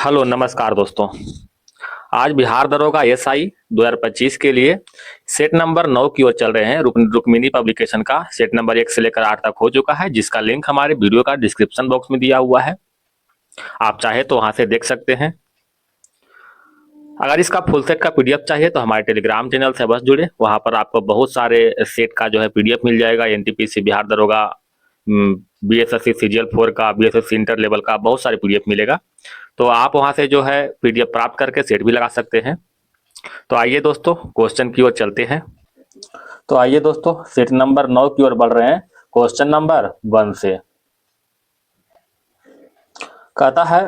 Hello नमस्कार दोस्तों। आज बिहार दरोगा एसआई 2025 के लिए सेट नंबर 9 की ओर चल रहे हैं। रुक्मिनी पब्लिकेशन का सेट नंबर 1 से लेकर 8 तक हो चुका है, जिसका लिंक हमारे वीडियो का डिस्क्रिप्शन बॉक्स में दिया हुआ है। आप चाहे तो वहां से देख सकते हैं। अगर इसका फुल सेट का पीडीएफ चाहिए तो हमारे टेलीग्राम चैनल से बस जुड़े। वहां पर आपको बहुत सारे सेट का जो है पीडीएफ मिल जाएगा। एनटीपीसी बिहार दरोगा, बीएसएससी सीजीएल 4 का, बीएसएससी इंटर लेवल का बहुत सारे पीडीएफ मिलेगा। तो आप वहां से जो है पीडीएफ प्राप्त करके सेट भी लगा सकते हैं। तो आइए दोस्तों क्वेश्चन की ओर चलते हैं। तो आइए दोस्तों सेट नंबर 9 की ओर बढ़ रहे हैं क्वेश्चन नंबर 1 से। कहता है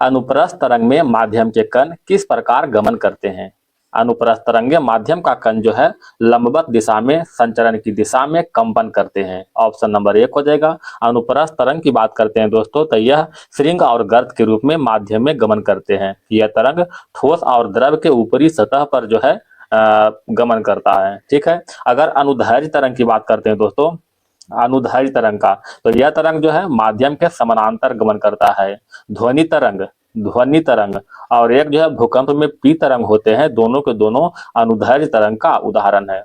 अनुप्रस्थ तरंग में माध्यम के कण किस प्रकार गमन करते हैं। अनुप्रस्थ तरंग माध्यम का कण जो है लंबवत दिशा में संचरण की दिशा में कंपन करते हैं। ऑप्शन नंबर 1 हो जाएगा। अनुप्रस्थ तरंग की बात करते हैं दोस्तों तो यह श्रृंग और गर्त के रूप में माध्यम में गमन करते हैं। यह तरंग ठोस और द्रव के ऊपरी सतह पर जो है गमन करता है। ठीक है। अगर अनुदैर्घ्य तरंग की बात करते हैं दोस्तों, अनुदैर्घ्य तरंग का, तो यह तरंग जो है माध्यम के समानांतर गमन करता है। ध्वनि तरंग और एक जो है भूकंप में पी तरंग होते हैं, दोनों के दोनों अनुदैर्घ्य तरंग का उदाहरण है।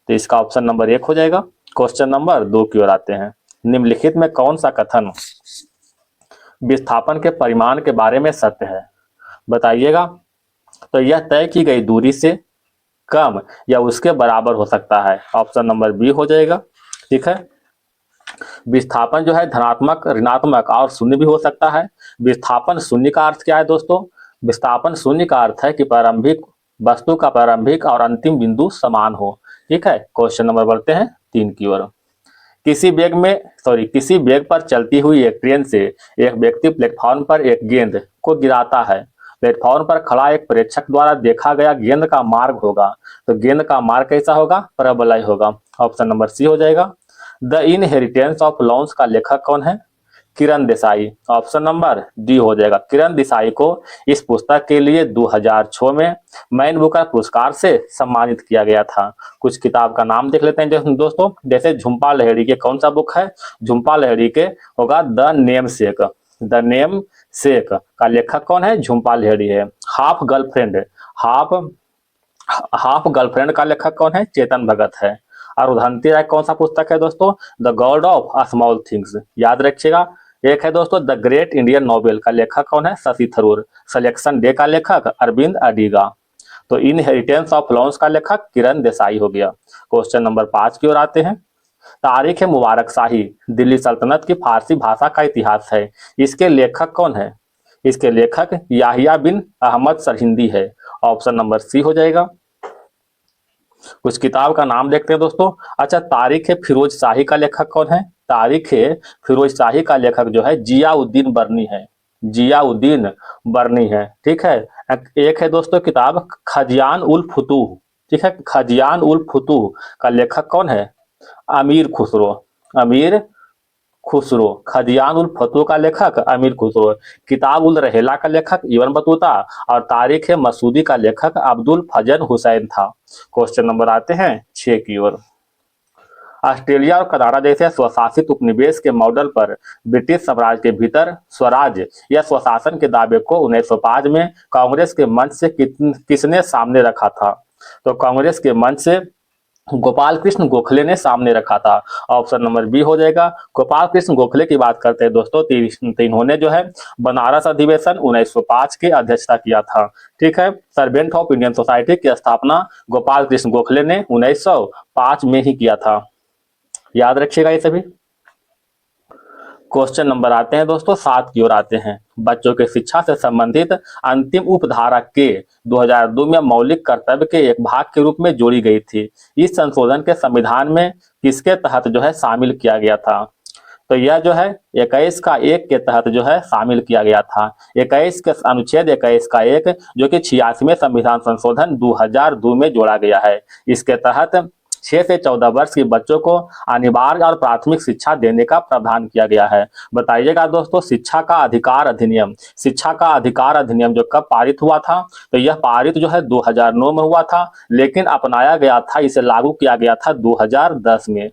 तो इसका ऑप्शन नंबर 1 हो जाएगा। क्वेश्चन नंबर 2 की ओर आते हैं। निम्नलिखित में कौन सा कथन विस्थापन के परिमाण के बारे में सत्य है, बताइएगा। तो यह तय की गई दूरी से कम या उसके बराबर हो सकता है। ऑप्शन नंबर बी हो जाएगा। ठीक है। विस्थापन जो है धनात्मक, ऋणात्मक और शून्य भी हो सकता है। विस्थापन शून्य का अर्थ क्या है दोस्तों? विस्थापन शून्य का अर्थ है कि प्रारंभिक वस्तु का प्रारंभिक और अंतिम बिंदु समान हो। ठीक है। क्वेश्चन नंबर बढ़ते हैं 3 की ओर। किसी वेग पर चलती हुई एक ट्रेन से एक व्यक्ति प्लेटफॉर्म पर एक गेंद को गिराता है। प्लेटफॉर्म पर खड़ा एक प्रेक्षक द्वारा देखा गया गेंद का मार्ग होगा। तो गेंद का मार्ग कैसा होगा? परवलय होगा। ऑप्शन नंबर सी हो जाएगा। द इनहेरिटेंस ऑफ लॉन्स का लेखक कौन है? Kiran Desai. Option number D हो जाएगा। किरण देसाई को इस पुस्तक के लिए 2006 में मैन बुकर पुरस्कार से सम्मानित किया गया था। कुछ किताब का नाम देख लेते हैं दोस्तों। जैसे झुम्पा लाहिड़ी के कौन सा बुक है? झुम्पा लाहिड़ी के होगा the name sec. The name सेक का लेखक कौन है? झुम्पा लाहिड़ी है। Half girlfriend, half half girlfriend का लेखक कौन है? चेतन भगत है। और उदंती राय कौन सा पुस्तक है दोस्तों? The God of small things. याद रखिएगा। एक है दोस्तों द ग्रेट इंडियन नोवेल का लेखक कौन है? शशि थरूर। सिलेक्शन डे का लेखक अरविंद अडिगा। तो इनहेरिटेंस ऑफ लॉन्स का लेखक किरण देसाई हो गया। क्वेश्चन नंबर 5 की ओर आते हैं। तारीख मुबारक शाही दिल्ली सल्तनत की फारसी भाषा का इतिहास है। इसके लेखक कौन है? इसके लेखक याहिया बिन अहमद सरहिंदी है। ऑप्शन नंबर सी हो जाएगा। कुछ किताब का नाम देखते हैं दोस्तों। अच्छा, तारीख फिरोज शाही का लेखक कौन है? तारीख फिरोज शाही का लेखक जो है जियाउद्दीन बर्नी है। जियाउद्दीन बर्नी है। ठीक है। एक है दोस्तों किताब खजियान उल फुतूह। ठीक है। खजियान उल फुतूह का लेखक कौन है? अमीर खुसरो। अमीर खुसरो। खजियान उल फतू का लेखक अमीर खुसरो। किताब उल रहेला का लेखक इब्न बतूता। और तारीख मसूदी का लेखक अब्दुल फजल हुसैन था। क्वेश्चन नंबर आते हैं 6 की ओर। ऑस्ट्रेलिया और कनाडा जैसे स्वशासित उपनिवेश के मॉडल पर ब्रिटिश साम्राज्य के भीतर स्वराज या स्वशासन के दावे को 1905 में कांग्रेस के मंच से किसने सामने रखा था? तो कांग्रेस के मंच से गोपाल कृष्ण गोखले ने सामने रखा था। ऑप्शन नंबर बी हो जाएगा। गोपाल कृष्ण गोखले की बात करते हैं दोस्तों तो इन्होंने जो है बनारस अधिवेशन 1905 की अध्यक्षता किया था। ठीक है। सर्वेंट ऑफ इंडियन सोसाइटी की स्थापना गोपाल कृष्ण गोखले ने 1905 में ही किया था। याद रखिएगा ये सभी। क्वेश्चन नंबर आते हैं दोस्तों 7 की ओर आते हैं। बच्चों के शिक्षा से संबंधित अंतिम उपधारा के 2002 में मौलिक कर्तव्य के एक भाग के रूप में जोड़ी गई थी। इस संशोधन के संविधान में किसके तहत जो है शामिल किया गया था? तो यह जो है 21 का 1 के तहत जो है शामिल किया गया था। 21 के अनुच्छेद 21 का 1 जो कि 86वें संविधान संशोधन 2002 में जोड़ा गया है। इसके तहत 6 से 14 वर्ष के बच्चों को अनिवार्य और प्राथमिक शिक्षा देने का प्रावधान किया गया है। बताइएगा दोस्तों शिक्षा का अधिकार अधिनियम, शिक्षा का अधिकार अधिनियम जो कब पारित हुआ था? तो यह पारित जो है 2009 में हुआ था, लेकिन अपनाया गया था, इसे लागू किया गया था 2010 में।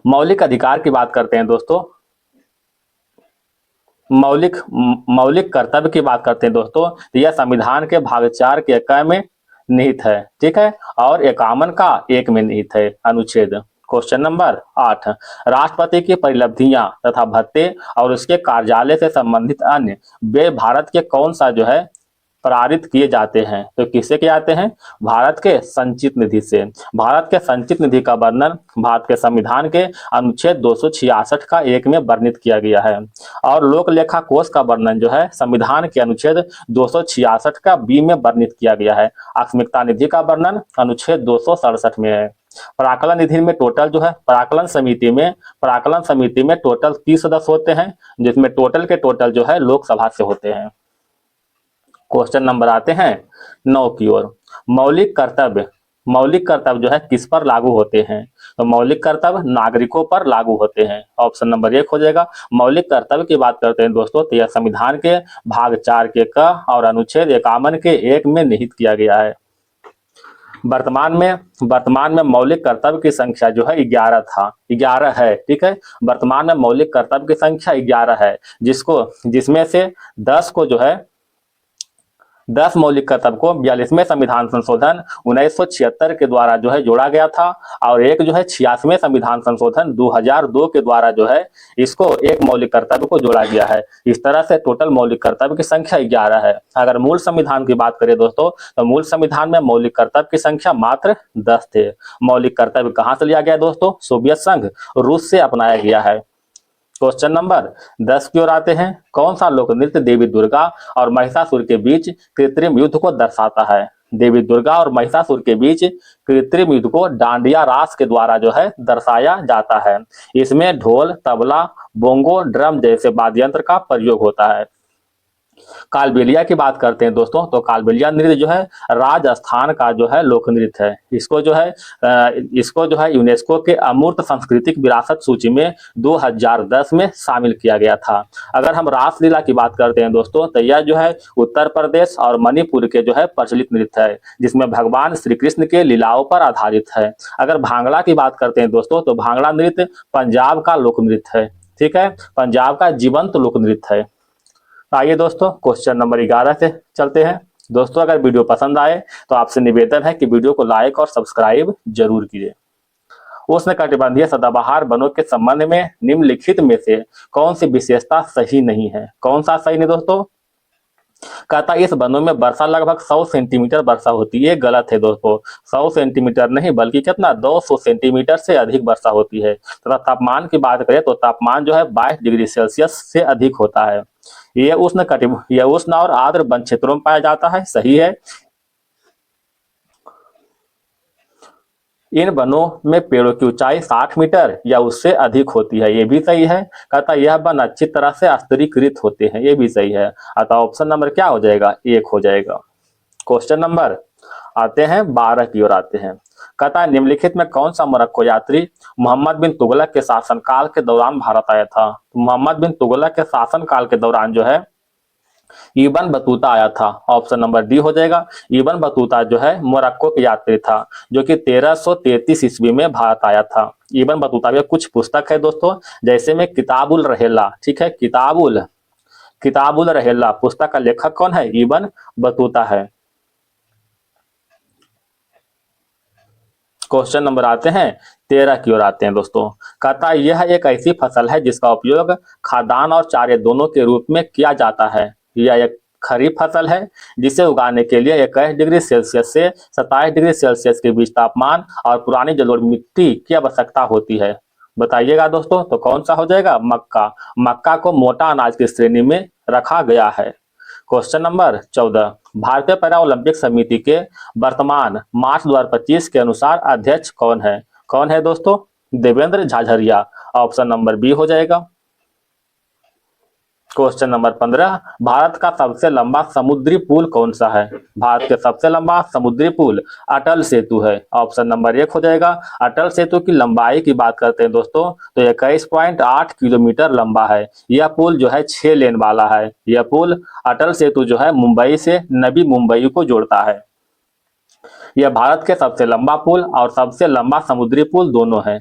मौलिक अधिकार की बात करते हैं दोस्तों। मौलिक कर्तव्य की बात करते हैं दोस्तों, तो यह संविधान के भाग 4 के क में निहित है, ठीक है, और 51 का 1 में निहित है अनुच्छेद। क्वेश्चन नंबर 8, राष्ट्रपति की परिलब्धियां तथा भत्ते और उसके कार्यालय से संबंधित अन्य व्यय भारत के कौन सा जो है पारित किए जाते हैं, तो किससे किए जाते हैं? भारत के संचित निधि से। भारत के संचित निधि का वर्णन भारत के संविधान के अनुच्छेद 266 का 1 में वर्णित किया गया है, और लोक लेखा कोष का वर्णन जो है संविधान के अनुच्छेद 266 का बी में वर्णित किया गया है। आकस्मिकता निधि का वर्णन अनुच्छेद 267 में है। प्राकलन निधि में टोटल जो है प्राकलन समिति में टोटल 30 सदस्य होते हैं, जिसमें टोटल के टोटल जो है लोकसभा से होते हैं। क्वेश्चन नंबर आते हैं 9 की ओर। मौलिक कर्तव्य जो है किस पर लागू होते हैं, तो मौलिक कर्तव्य नागरिकों पर लागू होते हैं। ऑप्शन नंबर 1 हो जाएगा। मौलिक कर्तव्य की बात करते हैं दोस्तों, तो यह संविधान के भाग 4 के क और अनुच्छेद 51 के 1 में निहित किया गया है। वर्तमान में मौलिक कर्तव्य की संख्या जो है 11 है, ठीक है। वर्तमान में मौलिक कर्तव्य की संख्या 11 है, जिसमें से 10 मौलिक कर्तव्य को 42वें संविधान संशोधन 1976 के द्वारा जो है जोड़ा गया था, और एक जो है 86वें संविधान संशोधन 2002 के द्वारा जो है इसको एक मौलिक कर्तव्य को जोड़ा गया है। इस तरह से टोटल मौलिक कर्तव्य की संख्या 11 है। अगर मूल संविधान की बात करें दोस्तों, तो मूल संविधान में मौलिक कर्तव्य की संख्या मात्र 10 थे। मौलिक कर्तव्य कहां से लिया गया दोस्तों? सोवियत संघ रूस से अपनाया गया है। क्वेश्चन नंबर 10 की ओर आते हैं। कौन सा लोक नृत्य देवी दुर्गा और महिषासुर के बीच कृत्रिम युद्ध को दर्शाता है? देवी दुर्गा और महिषासुर के बीच कृत्रिम युद्ध को डांडिया रास के द्वारा जो है दर्शाया जाता है। इसमें ढोल, तबला, बोंगो, ड्रम जैसे वाद्य यंत्र का प्रयोग होता है। कालबेलिया की बात करते हैं दोस्तों, तो कालबेलिया नृत्य जो है राजस्थान का जो है लोक नृत्य है। इसको जो है यूनेस्को के अमूर्त सांस्कृतिक विरासत सूची में 2010 में शामिल किया गया था। अगर हम रासलीला की बात करते हैं दोस्तों, तो यह जो है उत्तर प्रदेश और मणिपुर के जो है प्रचलित नृत्य है, जिसमें भगवान श्री कृष्ण के लीलाओं पर आधारित है। अगर भांगड़ा की बात करते हैं दोस्तों, तो भांगड़ा नृत्य पंजाब का लोक नृत्य है, ठीक है, पंजाब का जीवंत लोक नृत्य है। आइए दोस्तों क्वेश्चन नंबर 11 से चलते हैं। दोस्तों अगर वीडियो पसंद आए तो आपसे निवेदन है कि वीडियो को लाइक और सब्सक्राइब जरूर कीजिए। उष्णकटिबंधीय सदाबहार वनों के संबंध में निम्नलिखित में से कौन सी विशेषता सही नहीं है? कौन सा सही नहीं दोस्तों? कहता इस वनों में वर्षा लगभग 100 सेंटीमीटर वर्षा होती है। गलत है दोस्तों, 100 सेंटीमीटर नहीं बल्कि कितना 200 सेंटीमीटर से अधिक वर्षा होती है। तथा तापमान की बात करें तो तापमान जो है 22 डिग्री सेल्सियस से अधिक होता है। यह उष्ण और आर्द्र वन क्षेत्रों में पाया जाता है, सही है। इन वनों में पेड़ों की ऊंचाई 60 मीटर या उससे अधिक होती है, ये भी सही है। कहता यह वन अच्छी तरह से स्तरीकृत होते हैं, ये भी सही है। अतः ऑप्शन नंबर क्या हो जाएगा? 1 हो जाएगा। क्वेश्चन नंबर आते हैं 12 की ओर आते हैं। कहता निम्नलिखित में कौन सा मोरक्को यात्री मोहम्मद बिन तुगलक के शासनकाल के दौरान भारत आया था? मोहम्मद बिन तुगलक के शासनकाल के दौरान जो है इबन बतूता आया था। ऑप्शन नंबर डी हो जाएगा। इबन बतूता जो है मोरक्को के यात्री था, जो कि 1333 ईस्वी में भारत आया था। इबन बतूता में कुछ पुस्तक है दोस्तों, जैसे में किताबुल रहेला, ठीक है, किताबुल रहेला पुस्तक का लेखक कौन है? इबन बतूता है। क्वेश्चन नंबर आते हैं 13 की ओर आते हैं दोस्तों। कहता यह एक ऐसी फसल है जिसका उपयोग खाद्यान्न और चारे दोनों के रूप में किया जाता है। यह एक खरीफ फसल है जिसे उगाने के लिए 21 डिग्री सेल्सियस से 27 डिग्री सेल्सियस के बीच तापमान और पुरानी जलोढ़ मिट्टी की आवश्यकता होती है। बताइएगा दोस्तों, तो कौन सा हो जाएगा? मक्का को मोटा अनाज की श्रेणी में रखा गया है। क्वेश्चन नंबर 14, भारतीय पैरा ओलंपिक समिति के वर्तमान मार्च 2025 के अनुसार अध्यक्ष कौन है? कौन है दोस्तों? Devendra Jhajharia. Option number B हो जाएगा। क्वेश्चन नंबर 15, भारत का सबसे लंबा समुद्री पुल कौन सा है? भारत के सबसे लंबा समुद्री पुल अटल सेतु है। ऑप्शन नंबर 1 हो जाएगा। अटल सेतु की लंबाई की बात करते हैं दोस्तों, तो 21.8 किलोमीटर लंबा है। यह पुल जो है 6 लेन वाला है। यह पुल अटल सेतु जो है मुंबई से नवी मुंबई को जोड़ता है। यह भारत के सबसे लंबा पुल और सबसे लंबा समुद्री पुल दोनों है।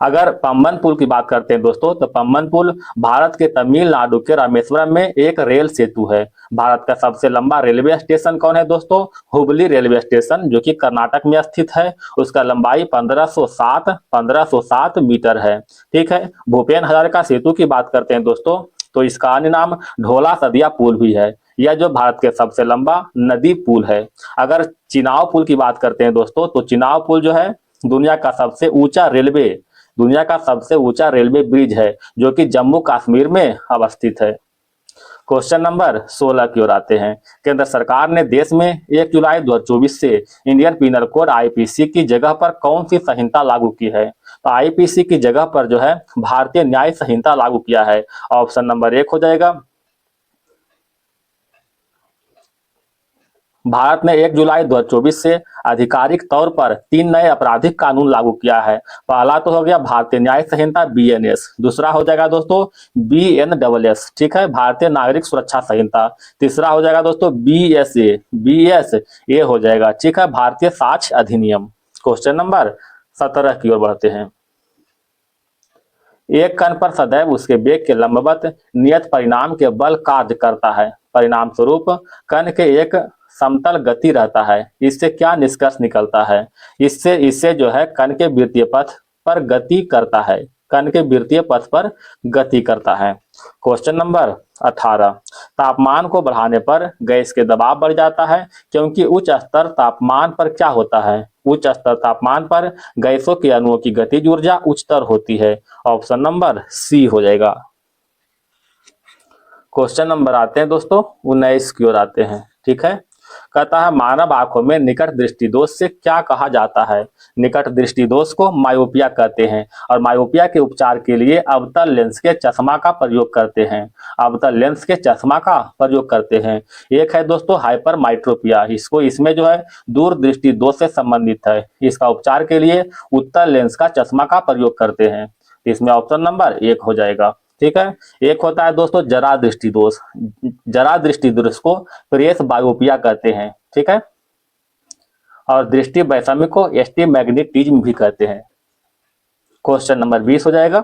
अगर पम्बन पुल की बात करते हैं दोस्तों, तो पम्बन पुल भारत के तमिलनाडु के रामेश्वरम में एक रेल सेतु है। भारत का सबसे लंबा रेलवे स्टेशन कौन है दोस्तों? हुबली रेलवे स्टेशन, जो कि कर्नाटक में स्थित है। उसका लंबाई 1507 मीटर है। ठीक है। भूपेन हजारिका सेतु की बात करते हैं दोस्तों, तो इसका अन्य नाम ढोला सदिया पुल भी है। यह जो भारत के सबसे लंबा नदी पुल है। अगर चिनाव पुल की बात करते हैं दोस्तों, तो चिनाव पुल जो है दुनिया का सबसे ऊंचा रेलवे दुनिया का सबसे ऊंचा रेलवे ब्रिज है, जो कि जम्मू कश्मीर में अवस्थित है। क्वेश्चन नंबर 16 की ओर आते हैं। केंद्र सरकार ने देश में 1 जुलाई 2024 से इंडियन पिनल कोड आईपीसी की जगह पर कौन सी संहिता लागू की है? तो आईपीसी की जगह पर जो है भारतीय न्याय संहिता लागू किया है। ऑप्शन नंबर 1 हो जाएगा। भारत ने 1 जुलाई 2024 से आधिकारिक तौर पर 3 नए आपराधिक कानून लागू किया है। पहला तो हो गया भारतीय न्याय संहिता बीएनएस, दूसरा हो जाएगा दोस्तों बीएनडब्ल्यूएस, ठीक है, भारतीय नागरिक सुरक्षा संहिता। तीसरा हो जाएगा दोस्तों बीएसए हो जाएगा, ठीक है, भारतीय साक्ष्य अधिनियम। क्वेश्चन नंबर 17 की ओर बढ़ते हैं। एक कण पर सदैव उसके वेग के लंबवत नियत परिणाम के बल कार्य करता है। परिणाम स्वरूप कण के एक समतल गति रहता है। इससे क्या निष्कर्ष निकलता है? इससे इससे जो है कण के वृत्तीय पथ पर गति करता है। कण के वृत्तीय पथ पर गति करता है। Question number 18। तापमान को बढ़ाने पर गैस के दबाव बढ़ जाता है, क्योंकि उच्च स्तर तापमान पर क्या होता है? उच्च स्तर तापमान पर गैसों के अणुओं की गतिज ऊर्जा उच्चतर होती है। ऑप्शन नंबर सी हो जाएगा। क्वेश्चन नंबर आते हैं दोस्तों 19 की ओर आते हैं। ठीक है। कहता है मानव आंखों में निकट दृष्टि दोष से क्या कहा जाता है? निकट दृष्टि दोष को मायोपिया कहते हैं, और मायोपिया के उपचार के लिए अवतल लेंस के चश्मा का प्रयोग करते हैं। अवतल लेंस के चश्मा का प्रयोग करते हैं। एक है दोस्तों हाइपर माइट्रोपिया, इसमें जो है दूर दृष्टि दोष से संबंधित है। इसका उपचार के लिए उत्तल लेंस का चश्मा का प्रयोग करते हैं। इसमें ऑप्शन नंबर 1 हो जाएगा। ठीक है। एक होता है दोस्तों जरा दृष्टि दोष। जरा दृष्टि दोष को प्रेस बायोपिया कहते हैं। ठीक है। और दृष्टि वैषम्य को एस्टिमैग्नेटिज्म भी कहते हैं। क्वेश्चन नंबर 20 हो जाएगा।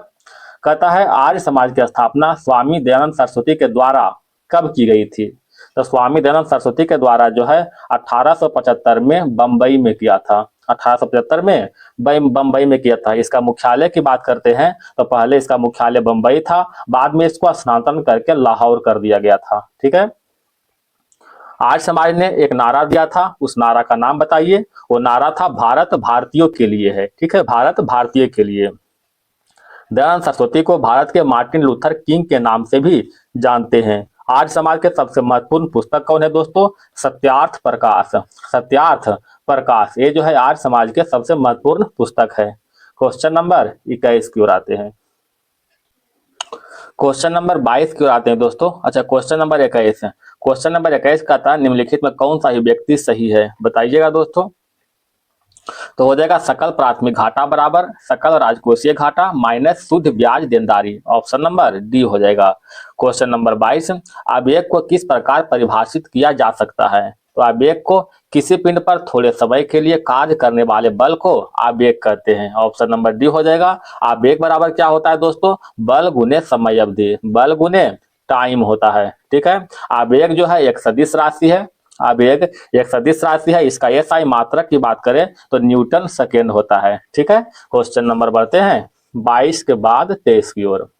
कहता है आर्य समाज की स्थापना स्वामी दयानंद सरस्वती के द्वारा कब की गई थी? तो स्वामी दयानंद सरस्वती के द्वारा जो है 1875 में बंबई में किया था। 1875 में बंबई में किया था। इसका मुख्यालय की बात करते हैं तो पहले इसका मुख्यालय बंबई था, बाद में इसको स्थानांतरण करके लाहौर कर दिया गया था। ठीक है। आर्य समाज ने एक नारा दिया था, उस नारा का नाम बताइए। वो नारा था भारत भारतीयों के लिए है। ठीक है, भारत भारतीय के लिए। दयानंद सरस्वती को भारत के मार्टिन लूथर किंग के नाम से भी जानते हैं। आर्य समाज के सबसे महत्वपूर्ण पुस्तक कौन है दोस्तों? सत्यार्थ प्रकाश। सत्यार्थ प्रकाश ये जो है आर्य समाज के सबसे महत्वपूर्ण पुस्तक है। क्वेश्चन नंबर 21 की ओर आते हैं। क्वेश्चन नंबर 22 की ओर आते हैं दोस्तों। अच्छा, क्वेश्चन नंबर 21 है। क्वेश्चन नंबर 21 का था निम्नलिखित में कौन सा ही व्यक्ति सही है? बताइएगा दोस्तों। तो हो जाएगा सकल प्राथमिक घाटा बराबर सकल राजकोषीय घाटा माइनस शुद्ध ब्याज देनदारी। ऑप्शन नंबर डी हो जाएगा। Question number 22। आवेग को किस प्रकार परिभाषित किया जा सकता है? तो आवेग को किसी पिंड पर थोड़े समय के लिए कार्य करने वाले बल को आवेग कहते हैं। ऑप्शन नंबर डी हो जाएगा। आवेग बराबर क्या होता है दोस्तों? बल गुने समय अवधि, बल गुने टाइम होता है। ठीक है। आवेग जो है एक सदिश राशि है। आवेग एक सदिश राशि है। इसका एसआई मात्रक की बात करें तो न्यूटन सेकेंड होता है। ठीक है। क्वेश्चन नंबर बढ़ते हैं 22 के बाद 23 की ओर।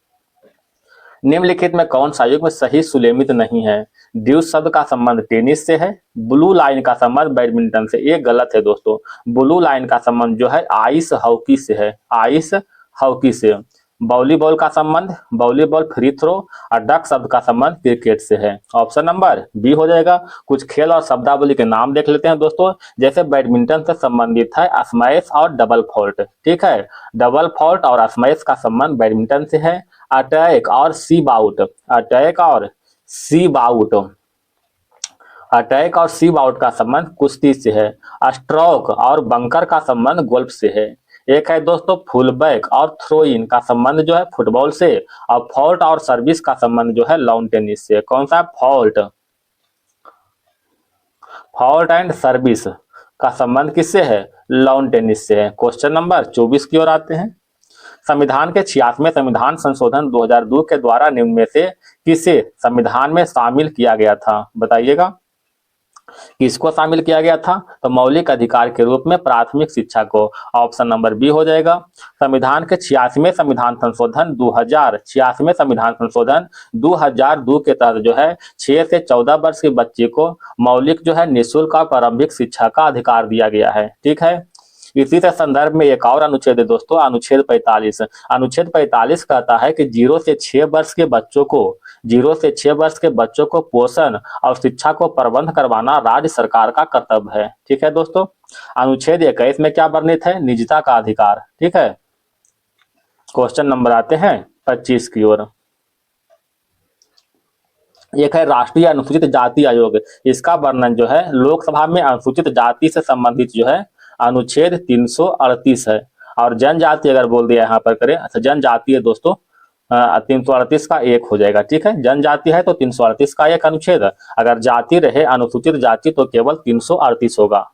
निम्नलिखित में कौन सा युग्म सही सुलेमित नहीं है? ड्यूस शब्द का संबंध टेनिस से है। ब्लू लाइन का संबंध बैडमिंटन से। ये गलत है दोस्तों। ब्लू लाइन का संबंध जो है आइस हॉकी से है। आइस हॉकी से। वॉलीबॉल का संबंध वॉलीबॉल फ्री थ्रो और डक शब्द का संबंध क्रिकेट से है। ऑप्शन नंबर बी हो जाएगा। कुछ खेल और शब्दावली के नाम देख लेते हैं दोस्तों। जैसे बैडमिंटन से संबंधित है स्मैश और डबल फॉल्ट। ठीक है। डबल फॉल्ट और स्मैश का संबंध बैडमिंटन से है। अटैक और सी बाउट। अटैक और सी बाउट। अटैक और सी बाउट का संबंध कुश्ती से है। स्ट्रोक और बंकर का संबंध गोल्फ से है। एक है दोस्तों फुल बैक और थ्रो इन का संबंध जो है फुटबॉल से। और फॉल्ट और सर्विस का संबंध जो है लॉन टेनिस से। कौन सा? फॉल्ट। फॉल्ट एंड सर्विस का संबंध किससे है? लॉन टेनिस से है। क्वेश्चन नंबर 24 की ओर आते हैं। संविधान के 86वें संविधान संशोधन 2002 के द्वारा निम्न में से किसे संविधान में शामिल किया गया था? बताइएगा, किसको शामिल किया गया था? तो मौलिक अधिकार के रूप में प्राथमिक शिक्षा को। ऑप्शन नंबर बी हो जाएगा। संविधान के 86वें संविधान संशोधन 2002 के तहत जो है 6 से 14 वर्ष के बच्चे को मौलिक जो है निःशुल्क और प्रारंभिक शिक्षा का अधिकार दिया गया है। ठीक है, इसी के संदर्भ में एक और अनुच्छेद है दोस्तों, अनुच्छेद 45। अनुच्छेद 45 कहता है कि 0 से 6 वर्ष के बच्चों को पोषण और शिक्षा को प्रबंध करवाना राज्य सरकार का कर्तव्य है। ठीक है दोस्तों। अनुच्छेद 21 में क्या वर्णित है? निजता का अधिकार। ठीक है, क्वेश्चन नंबर आते हैं 25 की ओर। एक है राष्ट्रीय अनुसूचित जाति आयोग। इसका वर्णन जो है लोकसभा में अनुसूचित जाति से संबंधित जो है अनुच्छेद 338 है। और जनजाति अगर बोल दिया यहाँ पर करें, अच्छा जनजाति है दोस्तों, 338 का एक हो जाएगा। ठीक है, जनजाति है तो 338 का एक अनुच्छेद, अगर जाति रहे अनुसूचित जाति तो केवल 338 होगा।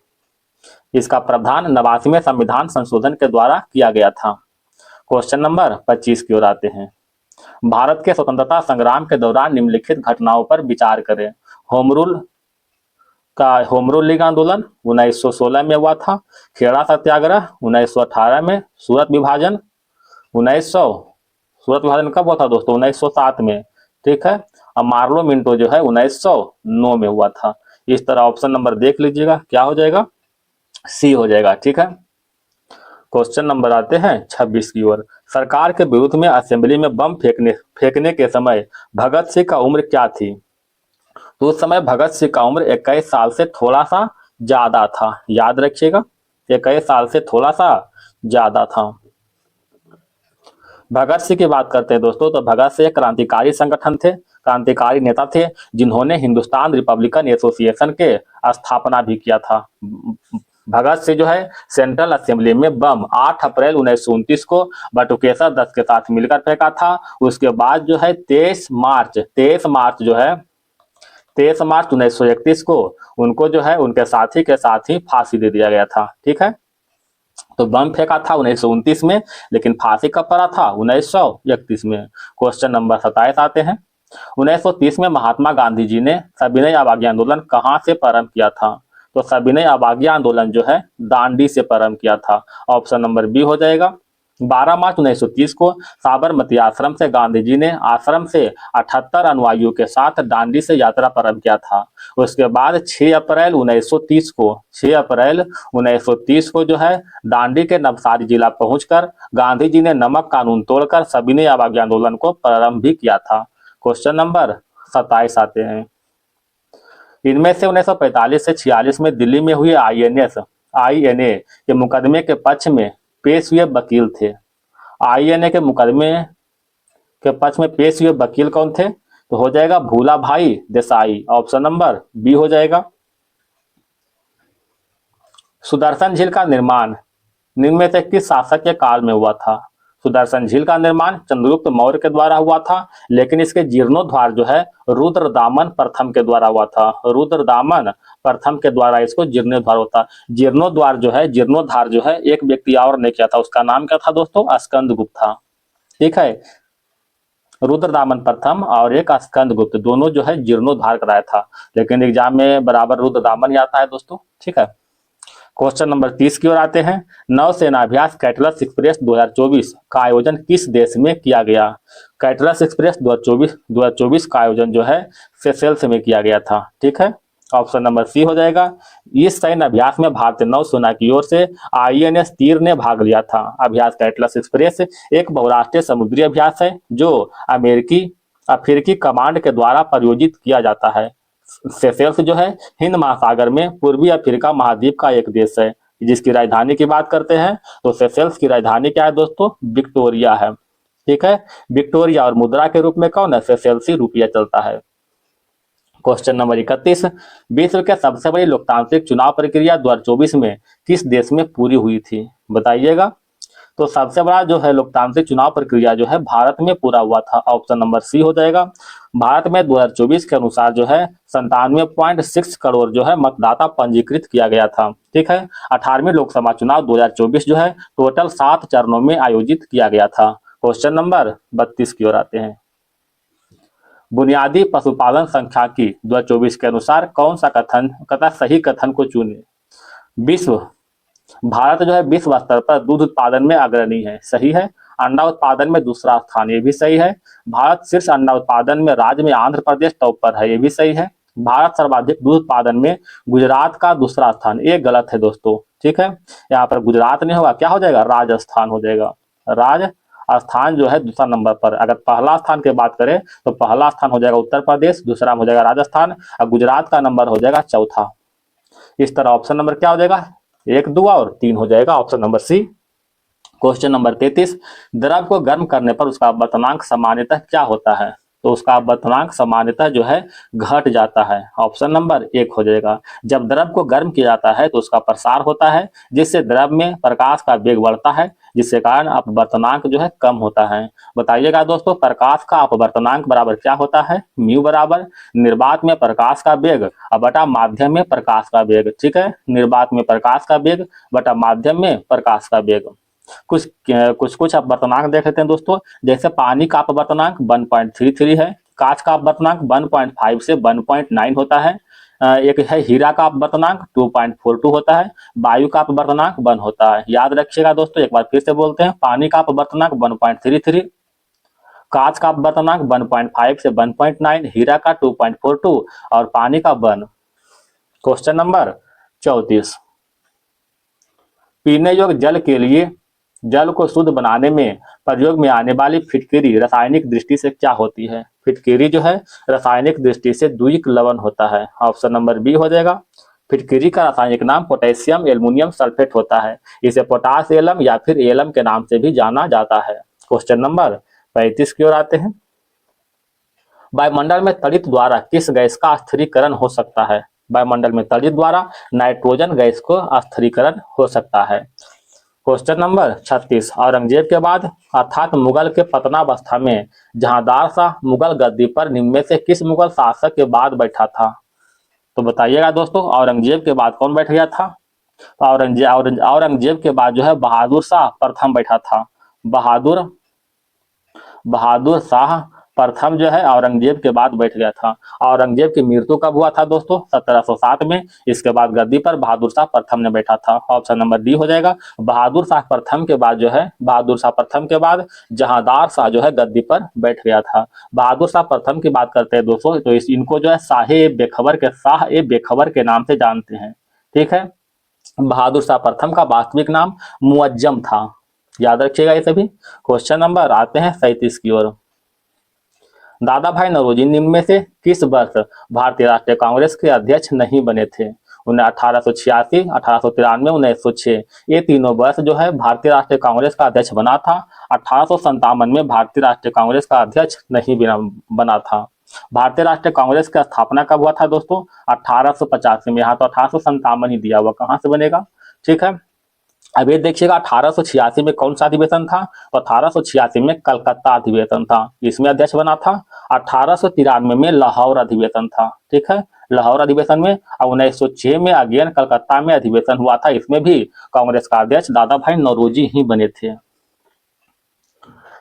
इसका प्रावधान 89वें संविधान संशोधन के द्वारा किया गया था। क्वेश्चन नंबर 25 की ओर आते हैं। भारत के स्वतंत्रता संग्राम के दौरान निम्नलिखित घटनाओं पर विचार करें। होम रूल लीग आंदोलन 1916 में हुआ था। खेड़ा सत्याग्रह 1918 में। सूरत विभाजन कब हुआ था दोस्तों? 1907 में। ठीक है, और मार्लो मिंटो जो है 1909 में हुआ था। इस तरह ऑप्शन नंबर देख लीजिएगा, क्या हो जाएगा? सी हो जाएगा। ठीक है, क्वेश्चन नंबर आते हैं 26 की ओर। सरकार के विरुद्ध में असेंबली में बम फेंकने के समय भगत सिंह का उम्र क्या थी? तो उस समय भगत सिंह का उम्र 21 साल से थोड़ा सा ज्यादा था। याद रखिएगा, 21 साल से थोड़ा सा ज्यादा था। भगत सिंह की बात करते हैं दोस्तों, तो भगत सिंह क्रांतिकारी संगठन थे, क्रांतिकारी नेता थे, जिन्होंने हिंदुस्तान रिपब्लिकन एसोसिएशन के स्थापना भी किया था। भगत सिंह जो है सेंट्रल असेंबली में बम 8 अप्रैल 1929 को बटुकेश्वर दत्त के साथ मिलकर फेंका था। उसके बाद जो है 23 मार्च 1931 को उनको जो है उनके साथी के साथ ही फांसी दे दिया गया था। ठीक है, तो बम फेंका था 1929 में, लेकिन फांसी कब पड़ा था? 1931 में। क्वेश्चन नंबर 27 आते हैं। 1930 में महात्मा गांधी जी ने सविनय अवज्ञा आंदोलन कहां से प्रारंभ किया था? तो सविनय अवज्ञा आंदोलन जो है दांडी से प्रारंभ किया था। ऑप्शन नंबर बी हो जाएगा। 12 मार्च 1930 को साबरमती आश्रम से गांधी जी ने आश्रम से 78 अनुयायियों के साथ दांडी से यात्रा प्रारंभ किया था। उसके बाद 6 अप्रैल 1930 को जो है दांडी के नवसारी जिला पहुंचकर गांधी जी ने नमक कानून तोड़कर सविनय अवज्ञा आंदोलन को प्रारंभ भी किया था। क्वेश्चन नंबर 27 आते हैं। इनमें से 1945 से 46 में दिल्ली में हुए INA के मुकदमे के पक्ष में पेश हुए वकील थे। INA के मुकदमे के पक्ष में पेश हुए वकील कौन थे? तो हो जाएगा भूला भाई देसाई। ऑप्शन नंबर बी हो जाएगा। सुदर्शन झील का निर्माण निम्न में से किस शासक के काल में हुआ था? सुदर्शन झील का निर्माण चंद्रगुप्त मौर्य के द्वारा हुआ था, लेकिन इसके जीर्णोद्धार जो है रुद्रदामन प्रथम के द्वारा हुआ था। रुद्रदामन प्रथम के द्वारा इसको जीर्णोद्धार होता। जीर्णोद्धार जो है एक व्यक्ति और ने किया था, उसका नाम क्या था दोस्तों? स्कंदगुप्त था। ठीक है, रुद्रदामन प्रथम और एक स्कंदगुप्त दोनों जो है जीर्णोद्धार कराया था, लेकिन एग्जाम में बराबर रुद्रदामन ही आता है दोस्तों। ठीक है, क्वेश्चन नंबर 30 की ओर आते हैं। नौसेना अभ्यास कैटलस एक्सप्रेस 2024 का आयोजन किस देश में किया गया? कैटलस एक्सप्रेस 2024 का आयोजन जो है सेशेल्स में किया गया था। ठीक है, ऑप्शन नंबर सी हो जाएगा। इस सैन्य अभ्यास में भारतीय नौसेना की ओर से INS तीर ने भाग लिया था। अभ्यास कैटलस एक्सप्रेस एक बहुराष्ट्रीय समुद्री अभ्यास है जो अफ्रीकी कमांड के द्वारा प्रायोजित किया जाता है। सेशेल्स जो है हिंद महासागर में पूर्वी अफ्रीका महाद्वीप का एक देश है। जिसकी राजधानी की बात करते हैं तो सेशेल्स की राजधानी क्या है दोस्तों? विक्टोरिया है। ठीक है, विक्टोरिया, और मुद्रा के रूप में कौन है? सेशेल्सी रुपया चलता है। Question number 31। विश्व के सबसे बड़ी लोकतांत्रिक चुनाव प्रक्रिया 2024 में किस देश में पूरी हुई थी? बताइएगा। तो सबसे बड़ा जो है लोकतांत्रिक चुनाव प्रक्रिया जो है भारत में पूरा हुआ था, ऑप्शन नंबर सी हो जाएगा। भारत में 2024 के अनुसार जो है 97.6 करोड़ जो है मतदाता पंजीकृत किया गया था। ठीक है, 18वीं लोकसभा चुनाव 2024 जो है टोटल 7 चरणों में आयोजित किया गया था। क्वेश्चन नंबर 32 की ओर आते हैं। बुनियादी पशुपालन सांख्यिकी 2024 के अनुसार कौन सा कथन सही कथन को चुने। विश्व भारत जो है विश्व स्तर पर दूध उत्पादन में अग्रणी है, सही है। अंडा उत्पादन में दूसरा स्थान, ये भी सही है। भारत शीर्ष अंडा उत्पादन में राज्य में आंध्र प्रदेश टॉप पर है, ये भी सही है। भारत सर्वाधिक दूध उत्पादन में गुजरात का दूसरा स्थान, ये गलत है दोस्तों। ठीक है, यहाँ पर गुजरात नहीं होगा, क्या हो जाएगा, राजस्थान हो जाएगा। राजस्थान जो है दूसरा नंबर पर। अगर पहला स्थान की बात करें तो पहला स्थान हो जाएगा उत्तर प्रदेश, दूसरा हो जाएगा राजस्थान और गुजरात का नंबर हो जाएगा चौथा। इस तरह ऑप्शन नंबर क्या हो जाएगा, 1, 2 और 3 हो जाएगा, option number C. Question number 33, द्रव को गर्म करने पर उसका अपवर्तनांक सामान्यतः क्या होता है। तो उसका अपवर्तनांक सामान्यतः जो है घट जाता है, ऑप्शन नंबर 1 हो जाएगा। जब द्रव को गर्म किया जाता है तो उसका प्रसार होता है, जिससे द्रव में प्रकाश का वेग बढ़ता है, जिसके कारण अपवर्तनांक जो है कम होता है। बताइएगा दोस्तों, प्रकाश का अपवर्तनांक बराबर क्या होता है, म्यू बराबर निर्वात में प्रकाश का वेग बटा माध्यम में प्रकाश का वेग। ठीक है, निर्वात में प्रकाश का वेग बटा माध्यम में प्रकाश का वेग। कुछ अपवर्तनांक देख लेते हैं दोस्तों। जैसे पानी का अपवर्तनांक 1.33 है, कांच का अपवर्तनांक 1.5 से 1.9 होता है, एक है हीरा का अपवर्तनांक 2.42 होता है, वायु का अपवर्तनांक 1 होता है। याद रखिएगा दोस्तों, एक बार फिर से बोलते हैं, पानी का अपवर्तनांक 1.33, कांच का अपवर्तनांक 1.5 से 1.9, हीरा का 2.42 और पानी का 1। क्वेश्चन नंबर 34, पीने योग्य जल के लिए जल को शुद्ध बनाने में प्रयोग में आने वाली फिटकरी रासायनिक दृष्टि से क्या होती है। फिटकरी जो है रासायनिक दृष्टि से द्विक लवण होता है, ऑप्शन नंबर बी हो जाएगा। फिटकरी का रासायनिक नाम पोटेशियम एल्युमिनियम सल्फेट होता है, इसे पोटास एलम या फिर एलम के नाम से भी जाना जाता है। क्वेश्चन नंबर 35 की ओर आते हैं। वायुमंडल में तड़ित द्वारा किस गैस का स्थिरीकरण हो सकता है। वायुमंडल में तड़ित द्वारा नाइट्रोजन गैस को स्थिरीकरण हो सकता है। क्वेश्चन नंबर 36, औरंगजेब के बाद अर्थात मुगल के पतनावस्था में जहांदार शाह मुगल गद्दी पर निम्न में से किस मुगल शासक के बाद बैठा था। तो बताइएगा दोस्तों, औरंगजेब के बाद कौन बैठ गया था। तो औरंगजेब के बाद जो है बहादुर शाह प्रथम बैठा था। बहादुर शाह प्रथम जो है औरंगजेब के बाद बैठ गया था। औरंगजेब की मृत्यु कब हुआ था दोस्तों, 1707 में। इसके बाद गद्दी पर बहादुर शाह प्रथम ने बैठा था, ऑप्शन नंबर डी हो जाएगा। बहादुर शाह प्रथम के बाद जो है जहांदार शाह जो है गद्दी पर बैठ गया था। बहादुर शाह प्रथम की बात करते हैं दोस्तों, तो इनको जो है शाह ए बेखबर के नाम से जानते हैं। ठीक है, बहादुर शाह प्रथम का वास्तविक नाम मुअज्जम था, याद रखिएगा ये सभी। क्वेश्चन नंबर आते हैं 37 की ओर। दादा भाई नौरोजी निम्न में से किस वर्ष भारतीय राष्ट्रीय कांग्रेस के अध्यक्ष नहीं बने थे। उन्हें 1886, 1893, 1906, ये तीनों वर्ष जो है भारतीय राष्ट्रीय कांग्रेस का अध्यक्ष बना था। 1857 में भारतीय राष्ट्रीय कांग्रेस का अध्यक्ष नहीं बना था। भारतीय राष्ट्रीय कांग्रेस की स्थापना कब हुआ था दोस्तों, 1885 में। यहाँ तो 1857 ही दिया हुआ, कहाँ से बनेगा। ठीक है, अब ये देखिएगा 1886 में कौन सा अधिवेशन था, तो 1886 में कलकत्ता अधिवेशन था, इसमें अध्यक्ष बना था। 1893 में लाहौर अधिवेशन था। ठीक है, लाहौर अधिवेशन में। और 1906 में अगेन कलकत्ता में अधिवेशन हुआ था, इसमें भी कांग्रेस का अध्यक्ष दादा भाई नौरोजी ही बने थे।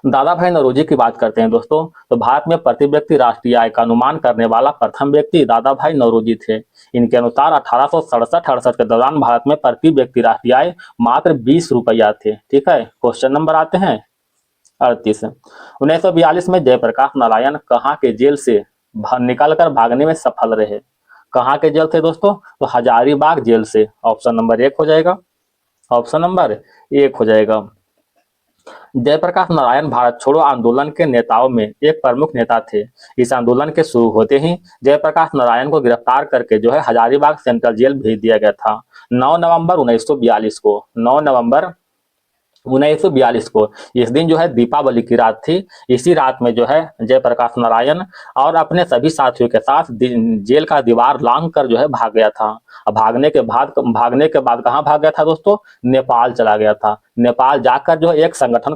दादा भाई नौरोजी की बात करते हैं दोस्तों, तो भारत में प्रति व्यक्ति राष्ट्रीय आय का अनुमान करने वाला प्रथम व्यक्ति दादा भाई नौरोजी थे। इनके अनुसार 1867-68 के दौरान भारत में प्रति व्यक्ति राष्ट्रीय आय मात्र 20 रुपया थे। ठीक है, क्वेश्चन नंबर आते हैं 38। 1942 में जयप्रकाश नारायण कहाँ के जेल से निकलकर भागने में सफल रहे। कहाँ के जेल थे दोस्तों, तो हजारीबाग जेल से, ऑप्शन नंबर 1 हो जाएगा। ऑप्शन नंबर 1 हो जाएगा। जयप्रकाश नारायण भारत छोड़ो आंदोलन के नेताओं में एक प्रमुख नेता थे। इस आंदोलन के शुरू होते ही जयप्रकाश नारायण को गिरफ्तार करके जो है हजारीबाग सेंट्रल जेल भेज दिया गया था। 9 नवंबर 1942 को 9 नवंबर 1942 को। इस दिन जो है दीपावली की रात थी। इसी रात में जो है जयप्रकाश नारायण और अपने सभी साथियों के साथ जेल का दीवार लांघ कर जो है भाग गया था। अब भागने के बाद कहाँ भाग गया था दोस्तों? नेपाल चला गया था। नेपाल जाकर जो है एक संगठन